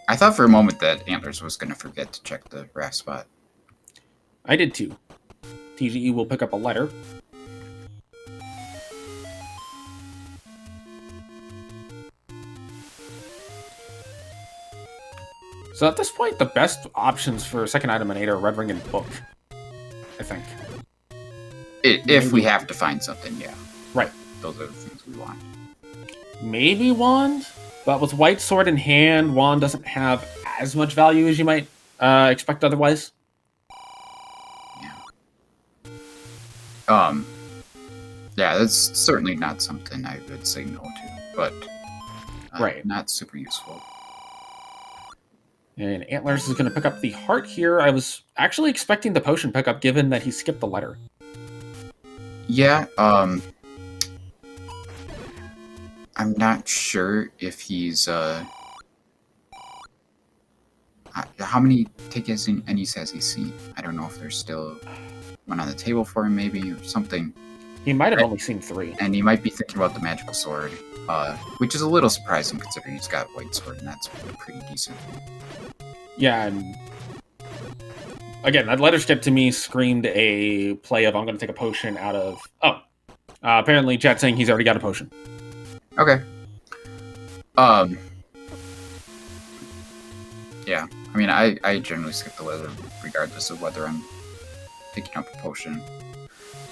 Speaker 2: I thought for a moment that Antlerz was going to forget to check the raft spot.
Speaker 1: I did too. TGE will pick up a letter. So at this point, the best options for second item and 8 are Red Ring and Book, I think.
Speaker 2: If we have to find something, yeah.
Speaker 1: Right.
Speaker 2: Those are the things we want.
Speaker 1: Maybe Wand, but with White Sword in hand, Wand doesn't have as much value as you might expect otherwise.
Speaker 2: Yeah, that's certainly not something I would say no to, but
Speaker 1: right.
Speaker 2: Not super useful.
Speaker 1: And Antlerz is going to pick up the heart here. I was actually expecting the potion pickup, given that he skipped the letter.
Speaker 2: Yeah, I'm not sure if he's, how many tickets and Ennies has he seen? I don't know if there's still one on the table for him, maybe, or something.
Speaker 1: He might have only seen 3.
Speaker 2: And he might be thinking about the magical sword, which is a little surprising considering he's got White Sword, and that's pretty decent.
Speaker 1: Yeah, and again, that letter skip to me screamed a play of I'm going to take a potion out of... Oh. Apparently, chat's saying he's already got a potion.
Speaker 2: Okay. Yeah, I mean, I generally skip the letter regardless of whether I'm picking up a potion.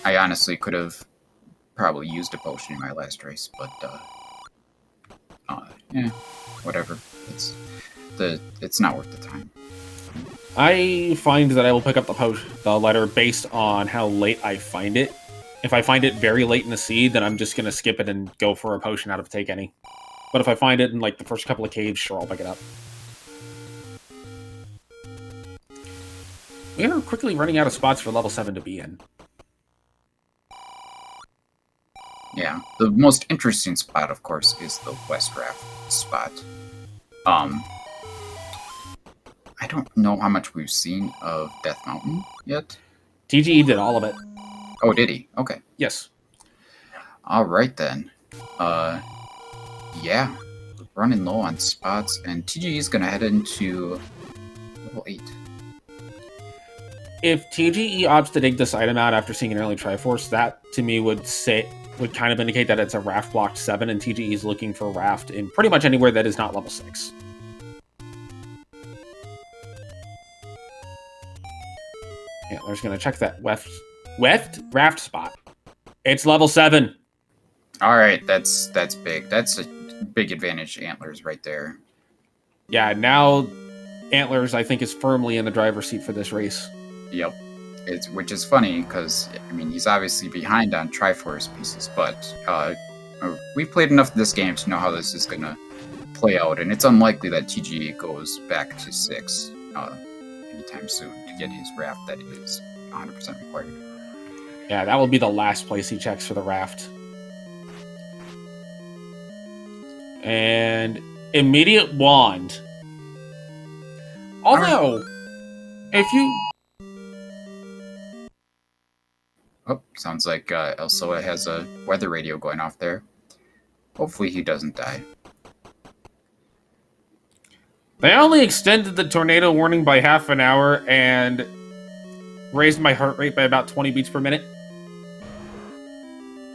Speaker 2: I honestly could have probably used a potion in my last race, but yeah, whatever. It's not worth the time.
Speaker 1: I find that I will pick up the letter based on how late I find it. If I find it very late in the seed, then I'm just going to skip it and go for a potion out of Take Any. But if I find it in like the first couple of caves, sure, I'll pick it up. We are quickly running out of spots for level 7 to be in.
Speaker 2: Yeah, the most interesting spot, of course, is the West Raft spot. I don't know how much we've seen of Death Mountain yet.
Speaker 1: TGE did all of it.
Speaker 2: Oh, did he? Okay.
Speaker 1: Yes.
Speaker 2: All right, then. Yeah, running low on spots, and TGE is going to head into level 8.
Speaker 1: if TGE opts to dig this item out after seeing an early Triforce, that to me would kind of indicate that it's a Raft blocked 7, and TGE is looking for Raft in pretty much anywhere that is not level 6. Antler's gonna check that Raft spot. It's level 7.
Speaker 2: All right, that's big. That's a big advantage to Antlers right there.
Speaker 1: Yeah, now Antler's, I think, is firmly in the driver's seat for this race.
Speaker 2: Yep. Which is funny because, I mean, he's obviously behind on Triforce pieces, but we've played enough of this game to know how this is going to play out, and it's unlikely that TGE goes back to 6 anytime soon to get his Raft that is 100% required.
Speaker 1: Yeah, that will be the last place he checks for the Raft. And immediate wand. Although, if you...
Speaker 2: Oh, sounds like Elsoa has a weather radio going off there. Hopefully he doesn't die.
Speaker 1: They only extended the tornado warning by half an hour and raised my heart rate by about 20 beats per minute.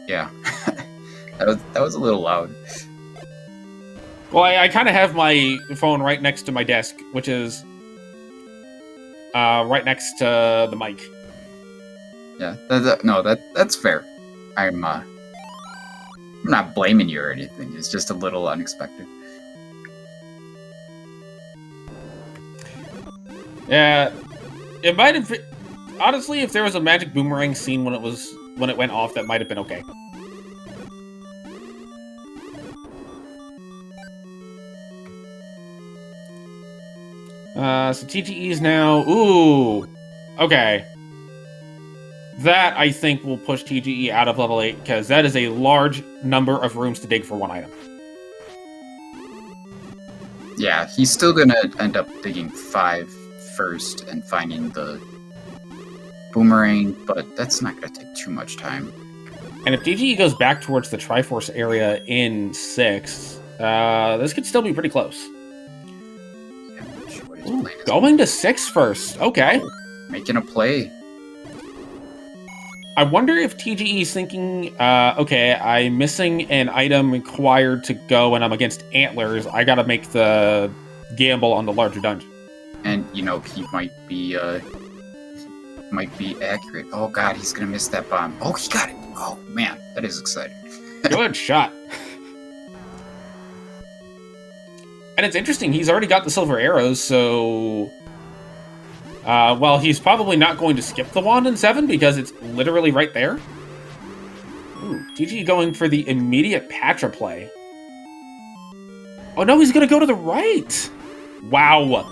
Speaker 2: Yeah, that was a little loud.
Speaker 1: Well, I kind of have my phone right next to my desk, which is right next to the mic.
Speaker 2: Yeah, that's fair. I'm not blaming you or anything. It's just a little unexpected.
Speaker 1: Yeah, it might have. Honestly, if there was a magic boomerang scene when it went off, that might have been okay. So TGE is now... Ooh! Okay. That, I think, will push TGE out of level 8, because that is a large number of rooms to dig for one item.
Speaker 2: Yeah, he's still gonna end up digging 5 first and finding the boomerang, but that's not gonna take too much time.
Speaker 1: And if TGE goes back towards the Triforce area in 6, this could still be pretty close. Ooh, going to 6 first. Okay.
Speaker 2: Making a play.
Speaker 1: I wonder if TGE is thinking, okay, I'm missing an item required to go and I'm against Antlers. I gotta make the gamble on the larger dungeon.
Speaker 2: And, you know, he might be accurate. Oh god, he's gonna miss that bomb. Oh, he got it. Oh man, that is exciting.
Speaker 1: Good shot. And it's interesting, he's already got the silver arrows, so... well, he's probably not going to skip the wand in 7 because it's literally right there. Ooh, TGE going for the immediate Patra play. Oh no, he's going to go to the right! Wow.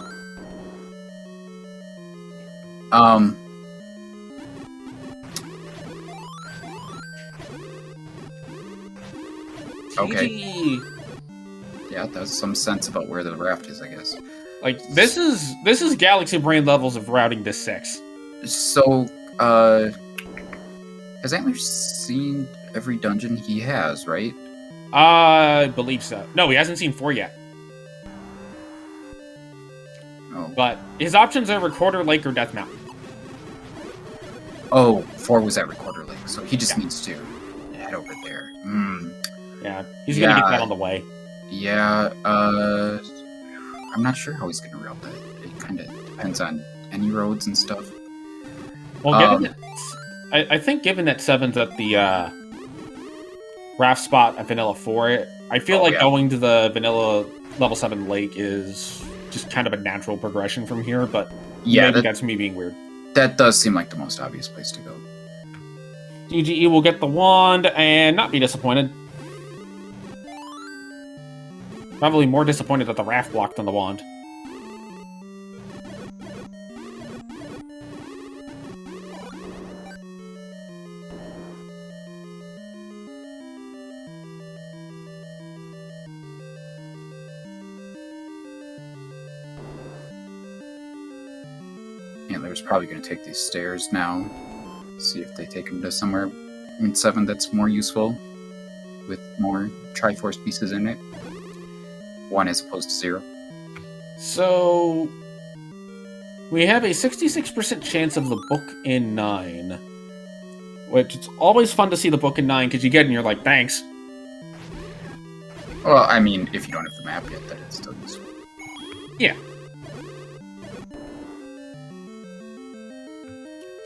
Speaker 2: Okay.
Speaker 1: TGE.
Speaker 2: Yeah, that's some sense about where the Raft is, I guess.
Speaker 1: Like, this is Galaxy Brain levels of routing to 6.
Speaker 2: So, has Antler's seen every dungeon he has, right?
Speaker 1: I believe so. No, he hasn't seen 4 yet.
Speaker 2: Oh.
Speaker 1: But his options are Recorder Lake or Death Mountain.
Speaker 2: Oh, 4 was at Recorder Lake, so he just needs to head over there.
Speaker 1: Yeah, he's gonna get that on the way.
Speaker 2: Yeah, I'm not sure how he's gonna route that. It kind of depends on any roads and stuff.
Speaker 1: Well, given that, I think given that 7's at the Raft spot at Vanilla 4, I feel like going to the Vanilla level 7 lake is just kind of a natural progression from here, but maybe that's me being weird.
Speaker 2: That does seem like the most obvious place to go.
Speaker 1: TGE will get the wand and not be disappointed. Probably more disappointed that the Raft blocked on the wand.
Speaker 2: Antler's probably going to take these stairs now. See if they take him to somewhere in 7 that's more useful, with more Triforce pieces in it. 1 as opposed to 0.
Speaker 1: So, We have a 66% chance of the book in 9. Which, it's always fun to see the book in 9, because you get it and you're like, thanks.
Speaker 2: Well, I mean, if you don't have the map yet, then it's still useful.
Speaker 1: Yeah.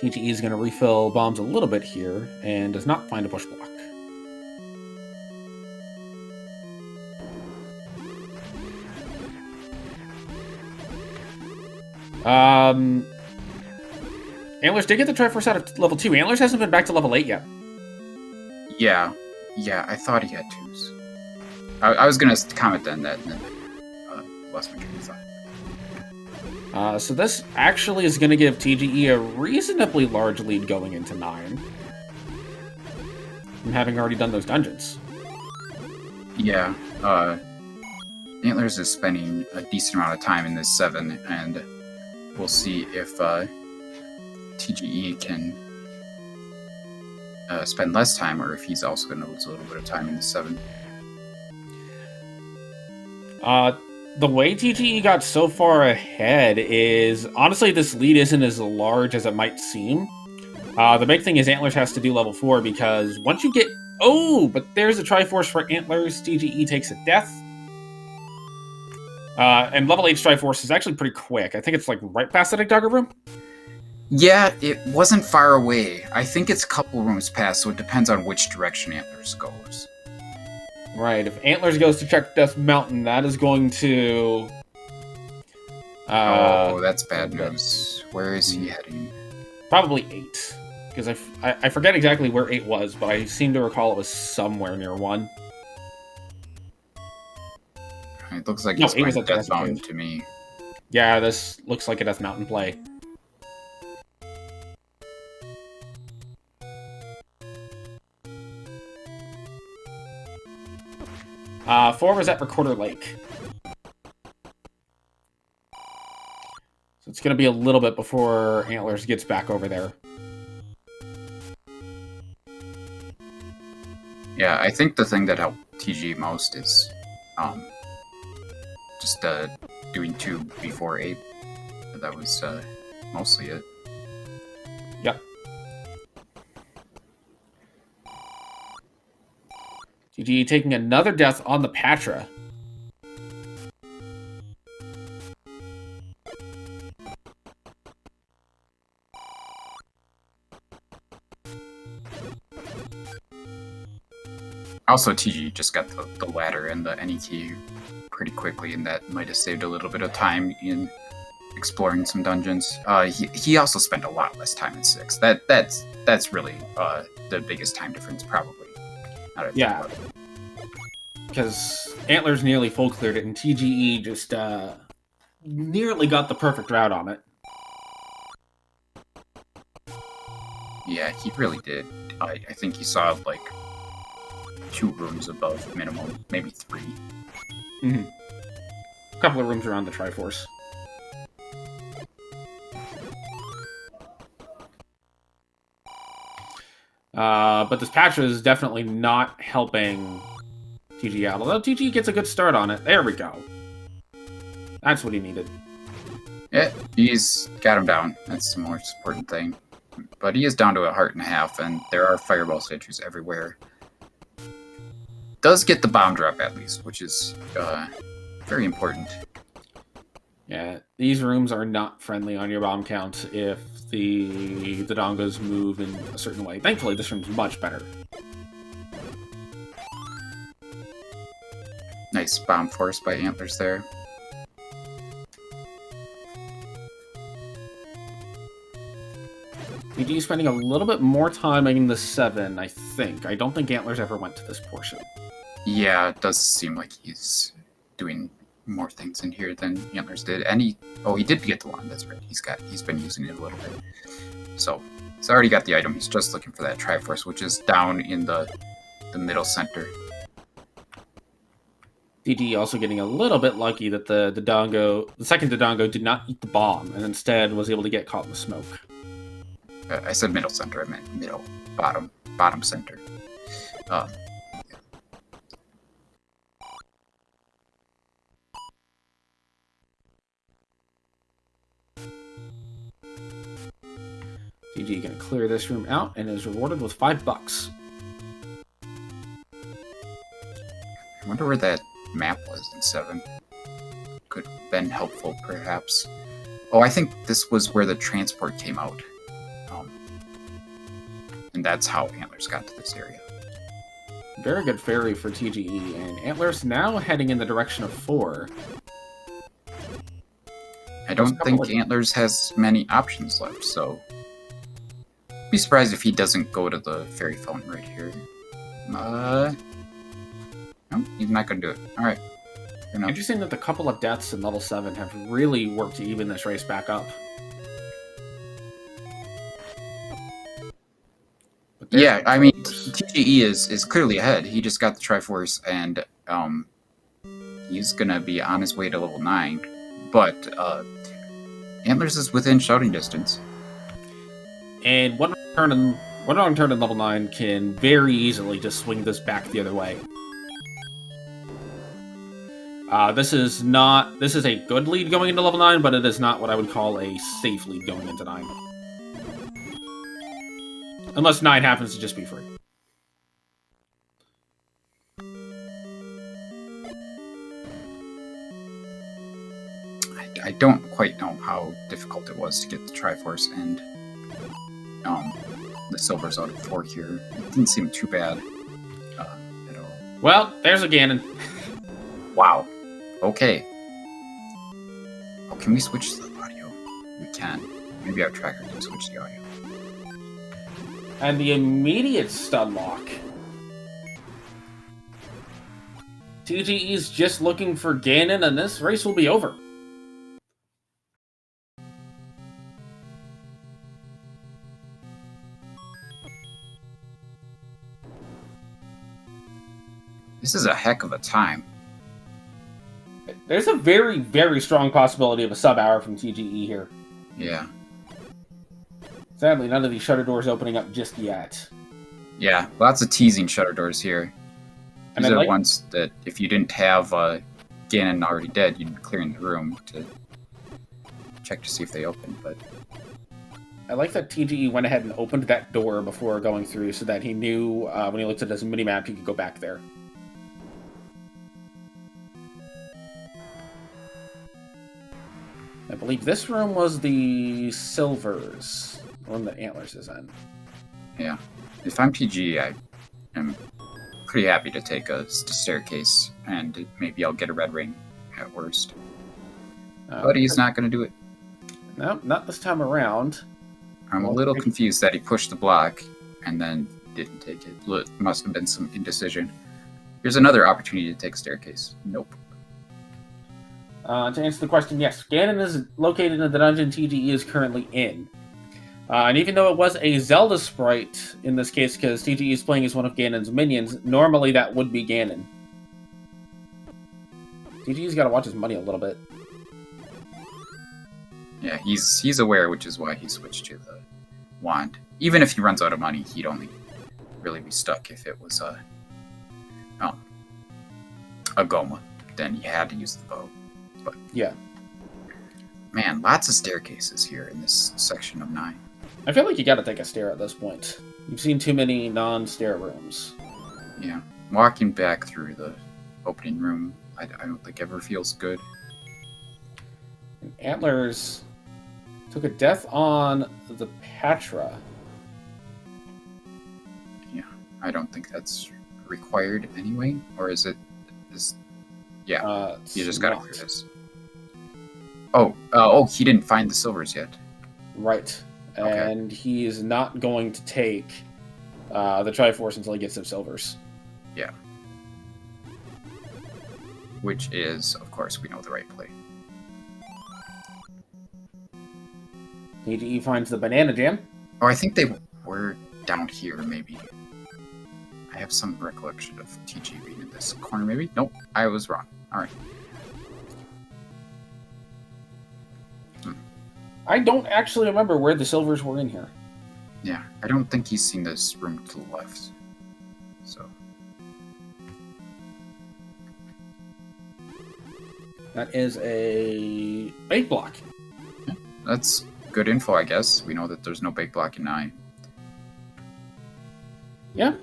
Speaker 1: TGE is going to refill bombs a little bit here, and does not find a push block. Antlerz did get the Triforce out of level 2. Antlerz hasn't been back to level 8 yet.
Speaker 2: Yeah, I thought he had twos. I was gonna comment then that, and then lost my train of thought.
Speaker 1: So this actually is going to give TGE a reasonably large lead going into 9. From having already done those dungeons.
Speaker 2: Yeah, Antlerz is spending a decent amount of time in this 7, and we'll see if TGE can spend less time, or if he's also going to lose a little bit of time in the 7.
Speaker 1: The way TGE got so far ahead is, honestly, this lead isn't as large as it might seem. The big thing is Antlerz has to do level 4, because once you get... Oh, but there's a Triforce for Antlerz. TGE takes a death. And level 8 Triforce is actually pretty quick. I think it's like right past the Dogger room.
Speaker 2: Yeah, it wasn't far away. I think it's a couple rooms past, so it depends on which direction Antlerz goes.
Speaker 1: Right, if Antlerz goes to check Death Mountain, that is going to...
Speaker 2: oh, that's bad news. Where is he heading?
Speaker 1: Probably 8. Because I forget exactly where 8 was, but I seem to recall it was somewhere near 1.
Speaker 2: It looks like it's going to Death Mountain to me.
Speaker 1: Yeah, this looks like a Death Mountain play. Four was at Recorder Lake. So it's going to be a little bit before Antlerz gets back over there.
Speaker 2: Yeah, I think the thing that helped TG most is just doing 2 before 8. That was mostly it.
Speaker 1: Yep. TGE taking another death on the Patra.
Speaker 2: Also, TG just got the ladder and the any key pretty quickly, and that might have saved a little bit of time in exploring some dungeons. He also spent a lot less time in 6. That's really the biggest time difference, probably.
Speaker 1: Yeah, because Antlerz nearly full cleared it, and TGE just nearly got the perfect route on it.
Speaker 2: Yeah, he really did. I think he saw like 2 rooms above minimum, maybe 3.
Speaker 1: Mm-hmm. A couple of rooms around the Triforce. But this Patra is definitely not helping TG out. Although TG gets a good start on it. There we go. That's what he needed.
Speaker 2: Yeah, he's got him down. That's the most important thing. But he is down to a heart and a half, and there are fireball statues everywhere. Does get the bomb drop at least, which is very important.
Speaker 1: Yeah, these rooms are not friendly on your bomb count if the dongos move in a certain way. Thankfully, this room's much better.
Speaker 2: Nice bomb force by Antlerz there.
Speaker 1: TG spending a little bit more time making the 7, I think. I don't think Antlerz ever went to this portion.
Speaker 2: Yeah, it does seem like he's doing more things in here than Antlerz did. And he did get the wand, that's right. He's been using it a little bit. So he's already got the item. He's just looking for that Triforce, which is down in the middle center.
Speaker 1: TG also getting a little bit lucky that the second Dodongo did not eat the bomb, and instead was able to get caught in the smoke.
Speaker 2: I said middle center, I meant middle, bottom center.
Speaker 1: TGE gonna clear this room out and is rewarded with $5.
Speaker 2: I wonder where that map was in 7. Could have been helpful, perhaps. Oh, I think this was where the transport came out. And that's how Antlerz got to this area.
Speaker 1: Very good ferry for TGE, and Antlerz now heading in the direction of 4.
Speaker 2: I don't think Antlerz has many options left, so... Be surprised if he doesn't go to the ferry fountain right here. No, he's not gonna do it. Alright.
Speaker 1: Interesting that the couple of deaths in level 7 have really worked to even this race back up.
Speaker 2: Yeah, I mean, TGE is clearly ahead. He just got the Triforce, and he's gonna be on his way to level 9. But Antlerz is within shouting distance.
Speaker 1: And one wrong turn in level 9 can very easily just swing this back the other way. This is a good lead going into level 9, but it is not what I would call a safe lead going into 9. Unless 9 happens to just be free.
Speaker 2: I don't quite know how difficult it was to get the Triforce and the silvers out of 4 here. It didn't seem too bad at all.
Speaker 1: Well, there's a Ganon.
Speaker 2: Wow. Okay. Oh, can we switch the audio? We can. Maybe our tracker can switch the audio.
Speaker 1: And the immediate stun lock. TGE's just looking for Ganon, and this race will be over.
Speaker 2: This is a heck of a time.
Speaker 1: There's a very, very strong possibility of a sub-hour from TGE here.
Speaker 2: Yeah.
Speaker 1: Sadly, none of these shutter doors opening up just yet.
Speaker 2: Yeah, lots of teasing shutter doors here. These are the ones that, if you didn't have Ganon already dead, you'd be clearing the room to check to see if they open, but...
Speaker 1: I like that TGE went ahead and opened that door before going through so that he knew when he looked at his minimap he could go back there. I believe this room was the silvers. The room that Antlerz is in.
Speaker 2: Yeah. If I'm TGE, I am pretty happy to take a staircase, and maybe I'll get a red ring at worst. But he's not going to do it.
Speaker 1: No, not this time around.
Speaker 2: I'm a little confused that he pushed the block and then didn't take it. Must have been some indecision. Here's another opportunity to take a staircase. Nope.
Speaker 1: To answer the question, yes, Ganon is located in the dungeon TGE is currently in. And even though it was a Zelda sprite in this case, because TGE is playing as one of Ganon's minions, normally that would be Ganon. TGE's got to watch his money a little bit.
Speaker 2: Yeah, he's aware, which is why he switched to the wand. Even if he runs out of money, he'd only really be stuck if it was a Goma. Then he had to use the bow. But
Speaker 1: yeah.
Speaker 2: Man, lots of staircases here in this section of 9.
Speaker 1: I feel like you gotta take a stair at this point. You've seen too many non-stair rooms.
Speaker 2: Yeah. Walking back through the opening room, I don't think ever feels good.
Speaker 1: And Antlerz took a death on the Patra.
Speaker 2: Yeah. I don't think that's required anyway. Or is it... Yeah. You just gotta clear this. Oh, he didn't find the silvers yet.
Speaker 1: Right.
Speaker 2: Okay.
Speaker 1: And he is not going to take the Triforce until he gets some silvers.
Speaker 2: Yeah. Which is, of course, we know the right play.
Speaker 1: TGE finds the banana jam.
Speaker 2: Oh, I think they were down here, maybe. I have some recollection of TG being in this corner, maybe? Nope, I was wrong. Alright.
Speaker 1: I don't actually remember where the silvers were in here.
Speaker 2: Yeah, I don't think he's seen this room to the left. So.
Speaker 1: That is a bait block.
Speaker 2: Yeah, that's good info, I guess. We know that there's no big blocking eye.
Speaker 1: Yeah.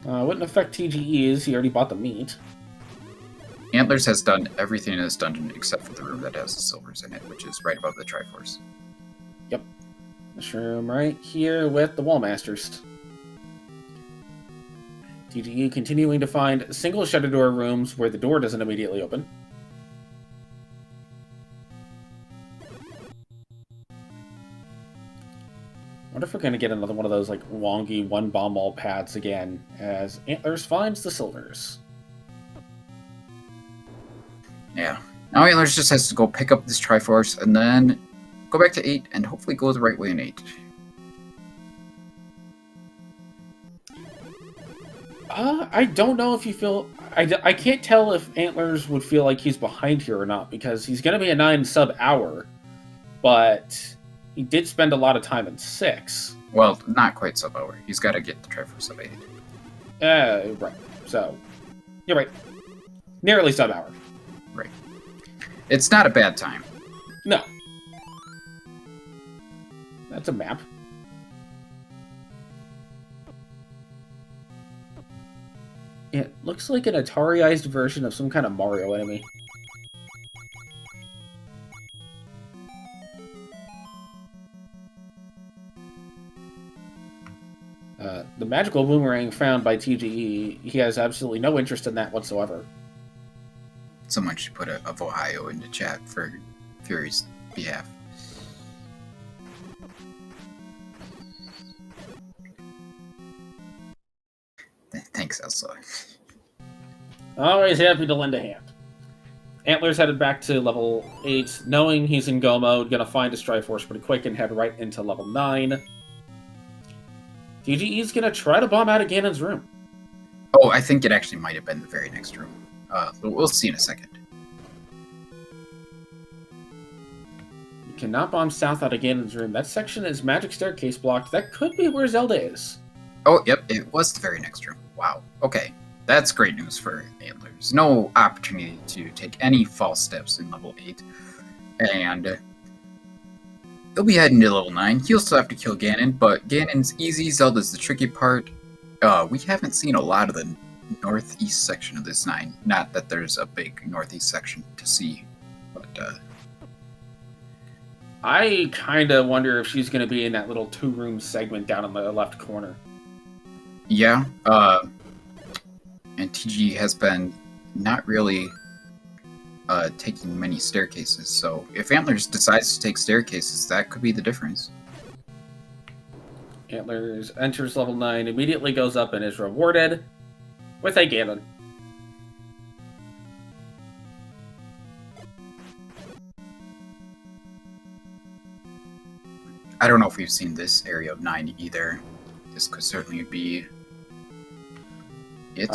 Speaker 1: Wouldn't affect TGEs. He already bought the meat.
Speaker 2: Antlerz has done everything in this dungeon except for the room that has the silvers in it, which is right above the Triforce.
Speaker 1: Yep. This room right here with the Wallmasters. TGE continuing to find single shutter door rooms where the door doesn't immediately open. I wonder if we're going to get another one of those, like, wonky one bomb wall pads again, as Antlerz finds the silvers.
Speaker 2: Yeah. Now Antlerz just has to go pick up this Triforce and then go back to 8 and hopefully go the right way in 8.
Speaker 1: I don't know if you feel... I can't tell if Antlerz would feel like he's behind here or not, because he's going to be a 9 sub-hour, but he did spend a lot of time in 6.
Speaker 2: Well, not quite sub-hour. He's got to get the Triforce sub 8.
Speaker 1: Right. So, you're right. Nearly sub-hour.
Speaker 2: Right. It's not a bad time.
Speaker 1: No. That's a map. It looks like an Atari-ized version of some kind of Mario enemy. The magical boomerang found by TGE, he has absolutely no interest in that whatsoever.
Speaker 2: Someone should put a Ohio in the chat for Fury's behalf. Thanks, Elsa.
Speaker 1: Always happy to lend a hand. Antlerz headed back to level 8, knowing he's in go mode, gonna find his Triforce pretty quick and head right into level 9. TGE's gonna try to bomb out of Ganon's room.
Speaker 2: Oh, I think it actually might have been the very next room. We'll see in a second.
Speaker 1: You cannot bomb south out of Ganon's room. That section is magic staircase blocked. That could be where Zelda is.
Speaker 2: Oh, yep, it was the very next room. Wow. Okay, that's great news for Antlerz. No opportunity to take any false steps in level 8. And he'll be heading to level 9. He'll still have to kill Ganon, but Ganon's easy. Zelda's the tricky part. We haven't seen a lot of the northeast section of this 9. Not that there's a big northeast section to see, but
Speaker 1: I kind of wonder if she's going to be in that little 2-room segment down in the left corner.
Speaker 2: Yeah, and TG has been not really taking many staircases, so if Antlerz decides to take staircases, that could be the difference.
Speaker 1: Antlerz enters level 9, immediately goes up and is rewarded with a Ganon.
Speaker 2: I don't know if we've seen this area of 9 either. This could certainly be it.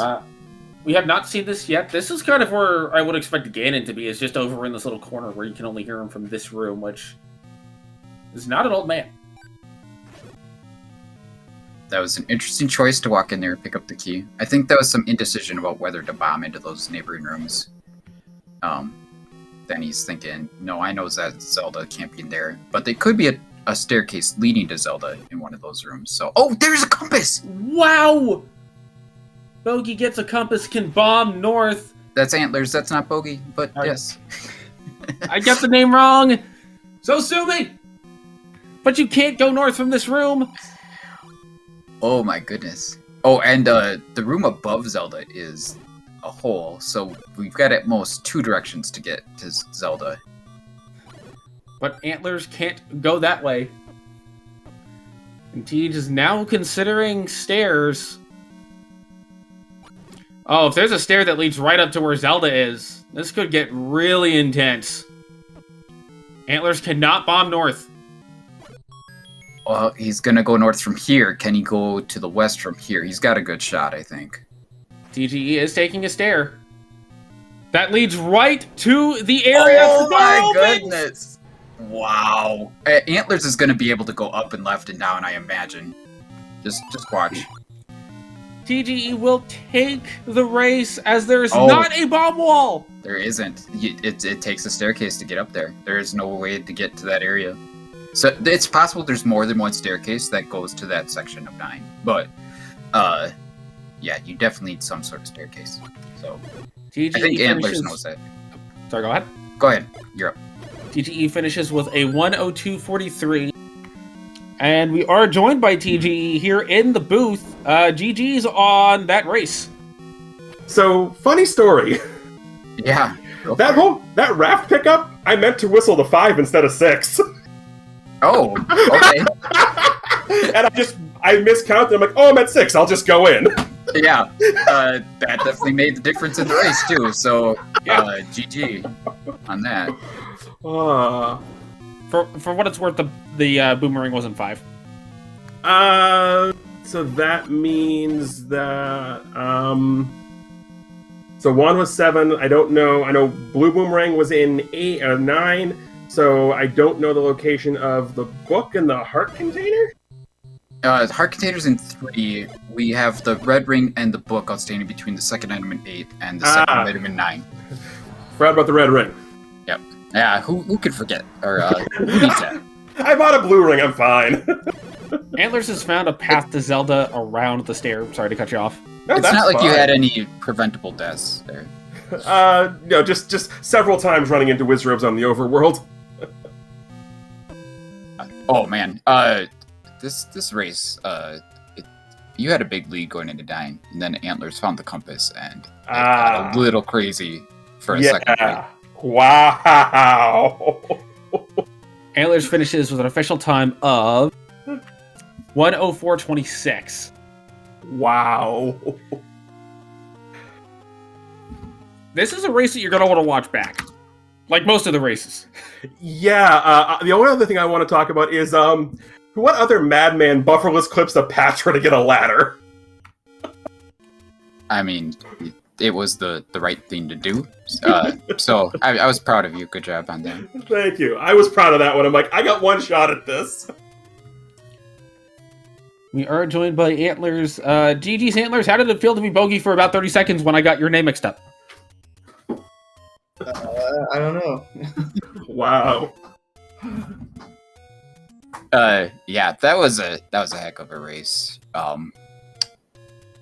Speaker 1: We have not seen this yet. This is kind of where I would expect Ganon to be, is just over in this little corner where you can only hear him from this room, which is not an old man.
Speaker 2: That was an interesting choice to walk in there and pick up the key. I think there was some indecision about whether to bomb into those neighboring rooms. Then he's thinking, no, I know that Zelda can't be in there, but there could be a staircase leading to Zelda in one of those rooms. So, oh, there's a compass!
Speaker 1: Wow! Bogey gets a compass, can bomb north.
Speaker 2: That's Antlerz, that's not Bogey, but
Speaker 1: Right.
Speaker 2: yes.
Speaker 1: I got the name wrong! So sue me! But you can't go north from this room!
Speaker 2: Oh my goodness. Oh, and the room above Zelda is a hole, so we've got at most 2 directions to get to Zelda.
Speaker 1: But Antlerz can't go that way. And Tej is now considering stairs. Oh, if there's a stair that leads right up to where Zelda is, this could get really intense. Antlerz cannot bomb north.
Speaker 2: Well, he's gonna go north from here. Can he go to the west from here? He's got a good shot, I think.
Speaker 1: TGE is taking a stair. That leads right to the area.
Speaker 2: Oh my
Speaker 1: opens!
Speaker 2: goodness! Wow. Antlerz is gonna be able to go up and left and down, I imagine. Just watch.
Speaker 1: TGE will take the race as there's not a bomb wall.
Speaker 2: There isn't. It takes a staircase to get up there. There is no way to get to that area. So it's possible there's more than one staircase that goes to that section of 9. But, yeah, you definitely need some sort of staircase. So,
Speaker 1: TGE
Speaker 2: I think Antlerz
Speaker 1: finishes...
Speaker 2: knows that.
Speaker 1: Sorry, go ahead.
Speaker 2: Go ahead. You're up.
Speaker 1: TGE finishes with a 102.43. And we are joined by TGE here in the booth. GG's on that race.
Speaker 3: So, funny story.
Speaker 2: Yeah.
Speaker 3: That Raft pickup, I meant to whistle the 5 instead of 6.
Speaker 2: Oh, okay.
Speaker 3: And I miscounted. I'm like, oh, I'm at 6. I'll just go in.
Speaker 2: Yeah. That definitely made the difference in the race, too. So, GG on that.
Speaker 1: For what it's worth, the boomerang wasn't 5.
Speaker 3: So that means that, so 1 was 7. I don't know. I know Blue Boomerang was in 8 or 9. So I don't know the location of the book and the heart container.
Speaker 2: The heart container's in 3. We have the red ring and the book outstanding between the second item in 8 and the second item in 9.
Speaker 3: Forgot about the red ring.
Speaker 2: Yep. Yeah, who could forget? Or who needs that?
Speaker 3: I bought a blue ring. I'm fine.
Speaker 1: Antlerz has found a path to Zelda around the stair. Sorry to cut you off.
Speaker 3: No,
Speaker 2: it's
Speaker 3: that's
Speaker 2: not like
Speaker 3: fine.
Speaker 2: you had any preventable deaths there.
Speaker 3: No, just several times running into Wizrobes on the overworld.
Speaker 2: Oh man, this race, you had a big lead going into 9, and then Antlerz found the compass, and it got a little crazy for a second. Right?
Speaker 3: Wow.
Speaker 1: Antlerz finishes with an official time of 104.26.
Speaker 3: Wow.
Speaker 1: This is a race that you're going to want to watch back. Like most of the races.
Speaker 3: Yeah, the only other thing I want to talk about is, what other madman bufferless clips a Patra to get a ladder?
Speaker 2: I mean, it was the right thing to do. So I was proud of you. Good job on that.
Speaker 3: Thank you. I was proud of that one. I'm like, I got one shot at this.
Speaker 1: We are joined by Antlerz. GG's Antlerz, how did it feel to be bogey for about 30 seconds when I got your name mixed up?
Speaker 4: I don't know.
Speaker 3: Wow.
Speaker 2: Yeah, that was a heck of a race.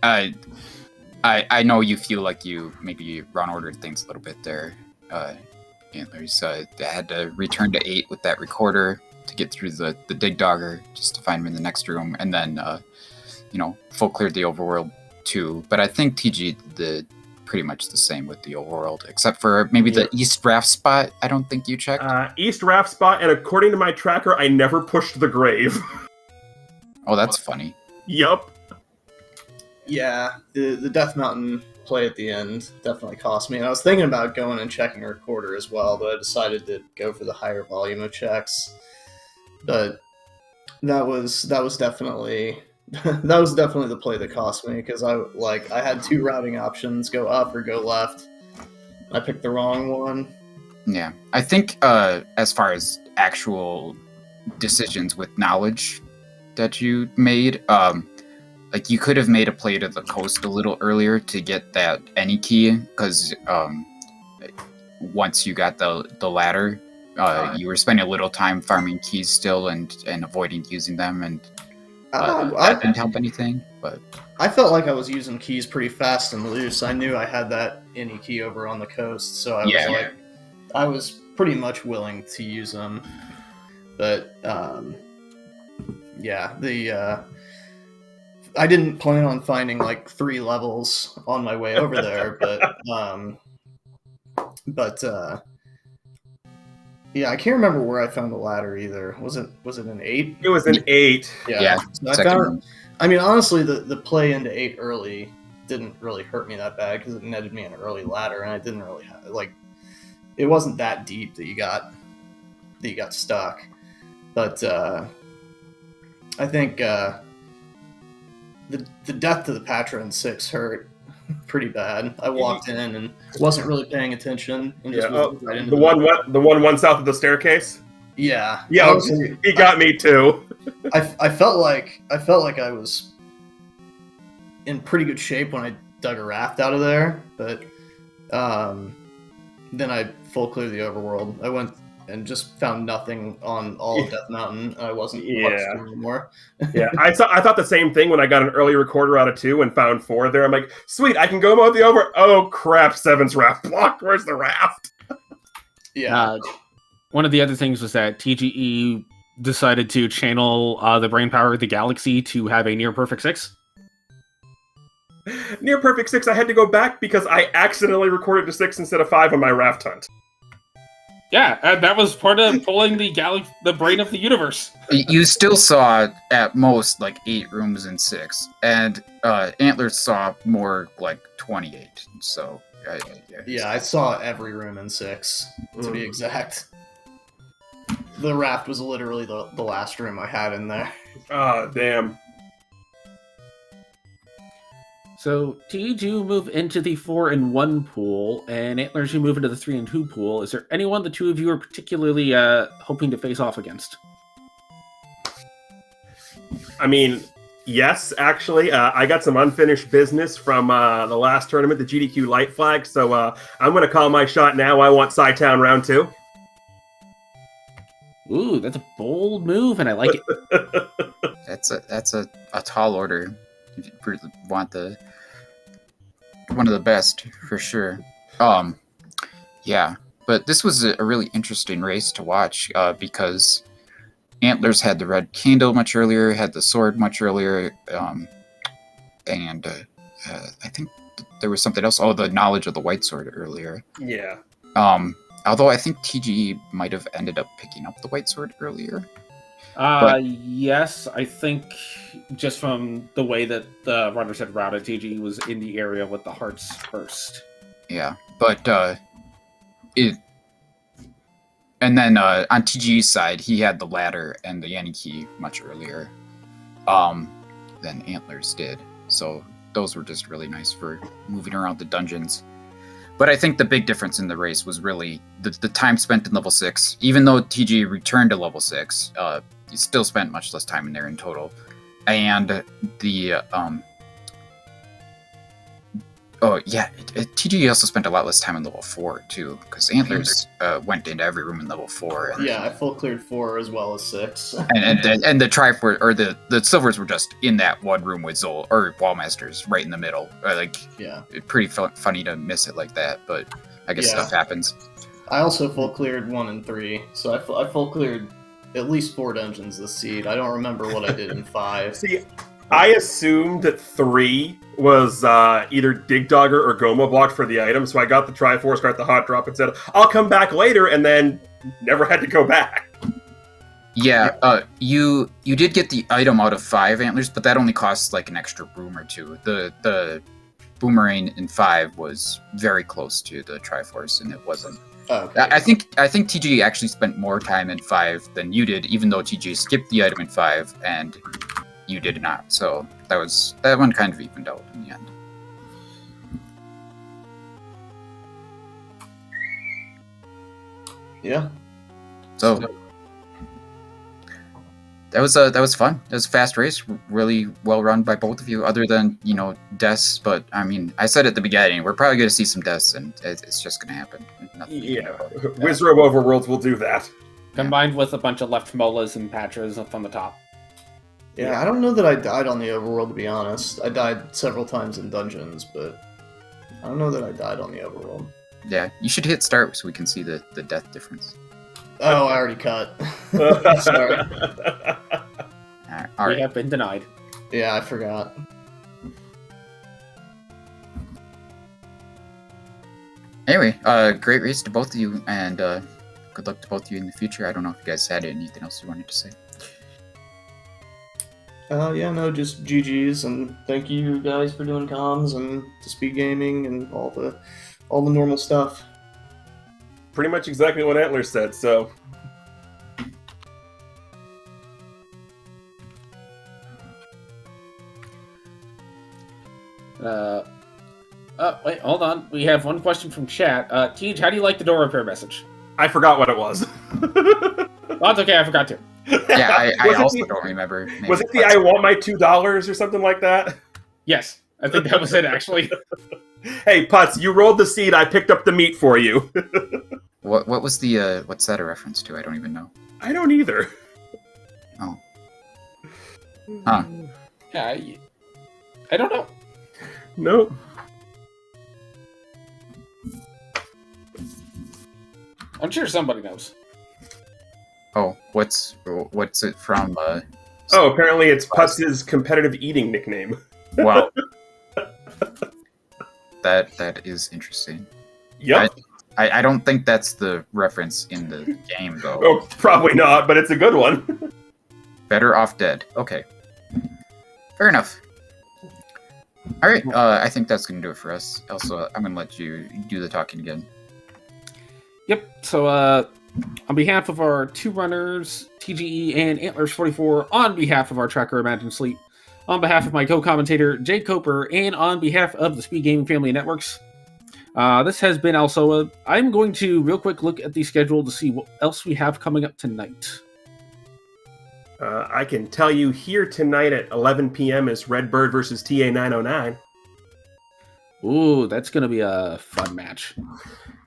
Speaker 2: I know you feel like you maybe run ordered things a little bit there, Antlerz. I had to return to 8 with that recorder to get through the dig dogger just to find him in the next room, and then full cleared the overworld too. But I think TG did pretty much the same with the overworld, except for maybe the East Raft spot. I don't think you checked.
Speaker 3: East Raft spot, and according to my tracker, I never pushed the grave.
Speaker 2: Oh, that's funny.
Speaker 3: Yup.
Speaker 4: Yeah, the Death Mountain play at the end definitely cost me. And I was thinking about going and checking a recorder as well, but I decided to go for the higher volume of checks. But that was definitely the play that cost me, because I had 2 routing options: go up or go left. I picked the wrong one.
Speaker 2: Yeah, I think as far as actual decisions with knowledge that you made, like you could have made a play to the coast a little earlier to get that any key, because once you got the ladder, you were spending a little time farming keys still and avoiding using them, and that didn't help anything. But
Speaker 4: I felt like I was using keys pretty fast and loose. I knew I had that any key over on the coast, so I was pretty much willing to use them. But I didn't plan on finding like 3 levels on my way over there, but yeah, I can't remember where I found the ladder either. Was it an 8?
Speaker 3: It was an 8.
Speaker 4: Yeah. So I mean, honestly, the play into 8 early didn't really hurt me that bad, because it netted me an early ladder, and I didn't really have, it wasn't that deep that you got stuck. But I think the death to the Patra in 6 hurt pretty bad. I walked in and wasn't really paying attention. And just right into
Speaker 3: the one south of the staircase.
Speaker 4: Yeah.
Speaker 3: Yeah, he got me too.
Speaker 4: I felt like I was in pretty good shape when I dug a raft out of there, but Then I full cleared the overworld. I went and just found nothing on all of Death Mountain. I wasn't
Speaker 3: Yeah.
Speaker 4: anymore.
Speaker 3: Yeah, I thought the same thing when I got an early recorder out of 2 and found 4 there. I'm like, sweet, I can go mode the over. Oh crap, 7's Raft blocked. Where's the Raft?
Speaker 4: Yeah.
Speaker 1: One of the other things was that TGE decided to channel the brain power of the galaxy to have a near perfect 6.
Speaker 3: Near perfect 6, I had to go back because I accidentally recorded to 6 instead of 5 on my Raft hunt.
Speaker 1: Yeah, and that was part of pulling the brain of the universe.
Speaker 2: You still saw at most like 8 rooms in 6, and Antlerz saw more like 28. So
Speaker 4: Yeah, I saw every room in 6, to be exact. The Raft was literally the last room I had in there.
Speaker 3: Ah, damn.
Speaker 1: So, TG, you move into the 4 and 1 pool, and Antlerz, you move into the 3 and 2 pool. Is there anyone the two of you are particularly hoping to face off against?
Speaker 3: I mean, yes, actually. I got some unfinished business from the last tournament, the GDQ Light Flag, so I'm going to call my shot now. I want Sci-Town round 2.
Speaker 1: Ooh, that's a bold move, and I like it.
Speaker 2: that's a tall order. If you really want one of the best for sure. Yeah, but this was a really interesting race to watch because Antlerz had the red candle much earlier, had the sword much earlier, and I think there was something else. Oh, the knowledge of the white sword earlier.
Speaker 3: Yeah.
Speaker 2: Although I think TGE might have ended up picking up the white sword earlier.
Speaker 1: Yes, I think just from the way that the runners had routed, TG was in the area with the hearts first.
Speaker 2: Yeah, but and then on TGE's side, he had the ladder and the Yanni key much earlier than Antlerz did. So those were just really nice for moving around the dungeons. But I think the big difference in the race was really the time spent in level 6. Even though TGE returned to level 6, he still spent much less time in there in total. And the TGE also spent a lot less time in level 4 too, because Antlerz went into every room in level 4. And,
Speaker 4: yeah, I full cleared 4 as well as 6.
Speaker 2: and the Triforce or the silvers were just in that one room with Zol or Wallmasters right in the middle.
Speaker 4: Yeah,
Speaker 2: Pretty funny to miss it like that, but I guess stuff happens.
Speaker 4: I also full cleared 1 and 3, so I full cleared at least 4 dungeons this seed. I don't remember what I did in 5.
Speaker 3: See, I assumed that 3 was either Dig Dogger or Goma blocked for the item, so I got the Triforce, got the Hot Drop, and said, I'll come back later, and then never had to go back.
Speaker 2: Yeah, you did get the item out of 5 Antlerz, but that only costs like an extra room or 2. The Boomerang in 5 was very close to the Triforce, and it wasn't.
Speaker 4: Okay.
Speaker 2: I think TG actually spent more time in 5 than you did, even though TG skipped the item in 5 and you did not. So that one kind of evened out in the end.
Speaker 4: Yeah.
Speaker 2: So that was fun. It was a fast race, really well run by both of you. Other than deaths, but I mean, I said at the beginning, we're probably going to see some deaths, and it's just going to happen. Nothing
Speaker 3: Wizrobe Overworlds will do that.
Speaker 1: Combined with a bunch of left molas and patches up on the top.
Speaker 4: Yeah, I don't know that I died on the overworld, to be honest. I died several times in dungeons, but I don't know that I died on the overworld.
Speaker 2: Yeah, you should hit start so we can see the death difference.
Speaker 4: Oh, I already cut. Sorry.
Speaker 2: All right.
Speaker 1: We have been denied.
Speaker 4: Yeah, I forgot.
Speaker 2: Anyway, great race to both of you, and good luck to both of you in the future. I don't know if you guys had anything else you wanted to say.
Speaker 4: Yeah, no, just GG's, and thank you guys for doing comms and to SpeedGaming and all the normal stuff.
Speaker 3: Pretty much exactly what Antlerz said, so...
Speaker 1: Wait, hold on. We have one question from chat. Tej, how do you like the door repair message?
Speaker 3: I forgot what it was.
Speaker 1: Well, that's okay, I forgot to.
Speaker 2: Yeah, I also don't remember.
Speaker 3: Was it the I want my $2 or something like that?
Speaker 1: Yes. I think that was it, actually.
Speaker 3: Hey, Putz, you rolled the seed. I picked up the meat for you.
Speaker 2: What was the what's that a reference to? I don't even know.
Speaker 3: I don't either.
Speaker 2: Oh. Huh.
Speaker 1: Yeah, I don't know.
Speaker 3: Nope.
Speaker 1: I'm sure somebody knows.
Speaker 2: Oh, what's it from?
Speaker 3: Oh, apparently it's Putz's competitive eating nickname.
Speaker 2: Wow. That is interesting.
Speaker 3: Yep.
Speaker 2: I don't think that's the reference in the game, though.
Speaker 3: Oh, probably not, but it's a good one.
Speaker 2: Better off dead. Okay. Fair enough. All right. I think that's gonna do it for us. Elsa, I'm gonna let you do the talking again.
Speaker 1: Yep. So, on behalf of our two runners, TGE and Antlerz44, on behalf of our tracker Imagine Sleep, on behalf of my co-commentator Jake Coper, and on behalf of the SpeedGaming family networks, this has been Alsoa. I'm going to real quick look at the schedule to see what else we have coming up tonight.
Speaker 3: I can tell you here tonight at 11 p.m. is Redbird versus TA909.
Speaker 1: Ooh, that's going to be a fun match.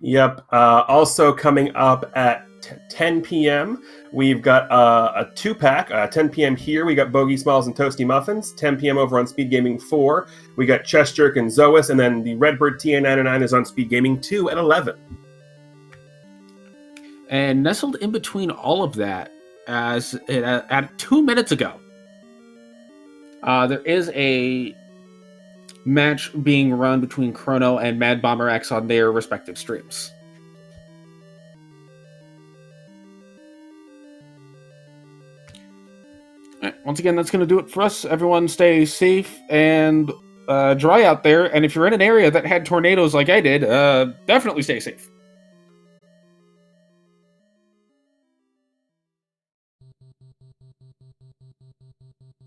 Speaker 3: Yep. Also coming up at 10 p.m., we've got a two-pack. 10 p.m. here, we got Bogey Smalls and Toasty Muffins. 10 p.m. over on SpeedGaming 4, we got Chess Jerk and Zois, and then the Redbird TA909 is on SpeedGaming 2 at 11.
Speaker 1: And nestled in between all of that, as at 2 minutes ago, there is a match being run between Chrono and Mad Bomber X on their respective streams. All right, once again, that's going to do it for us. Everyone stay safe and dry out there. And if you're in an area that had tornadoes like I did, definitely stay safe.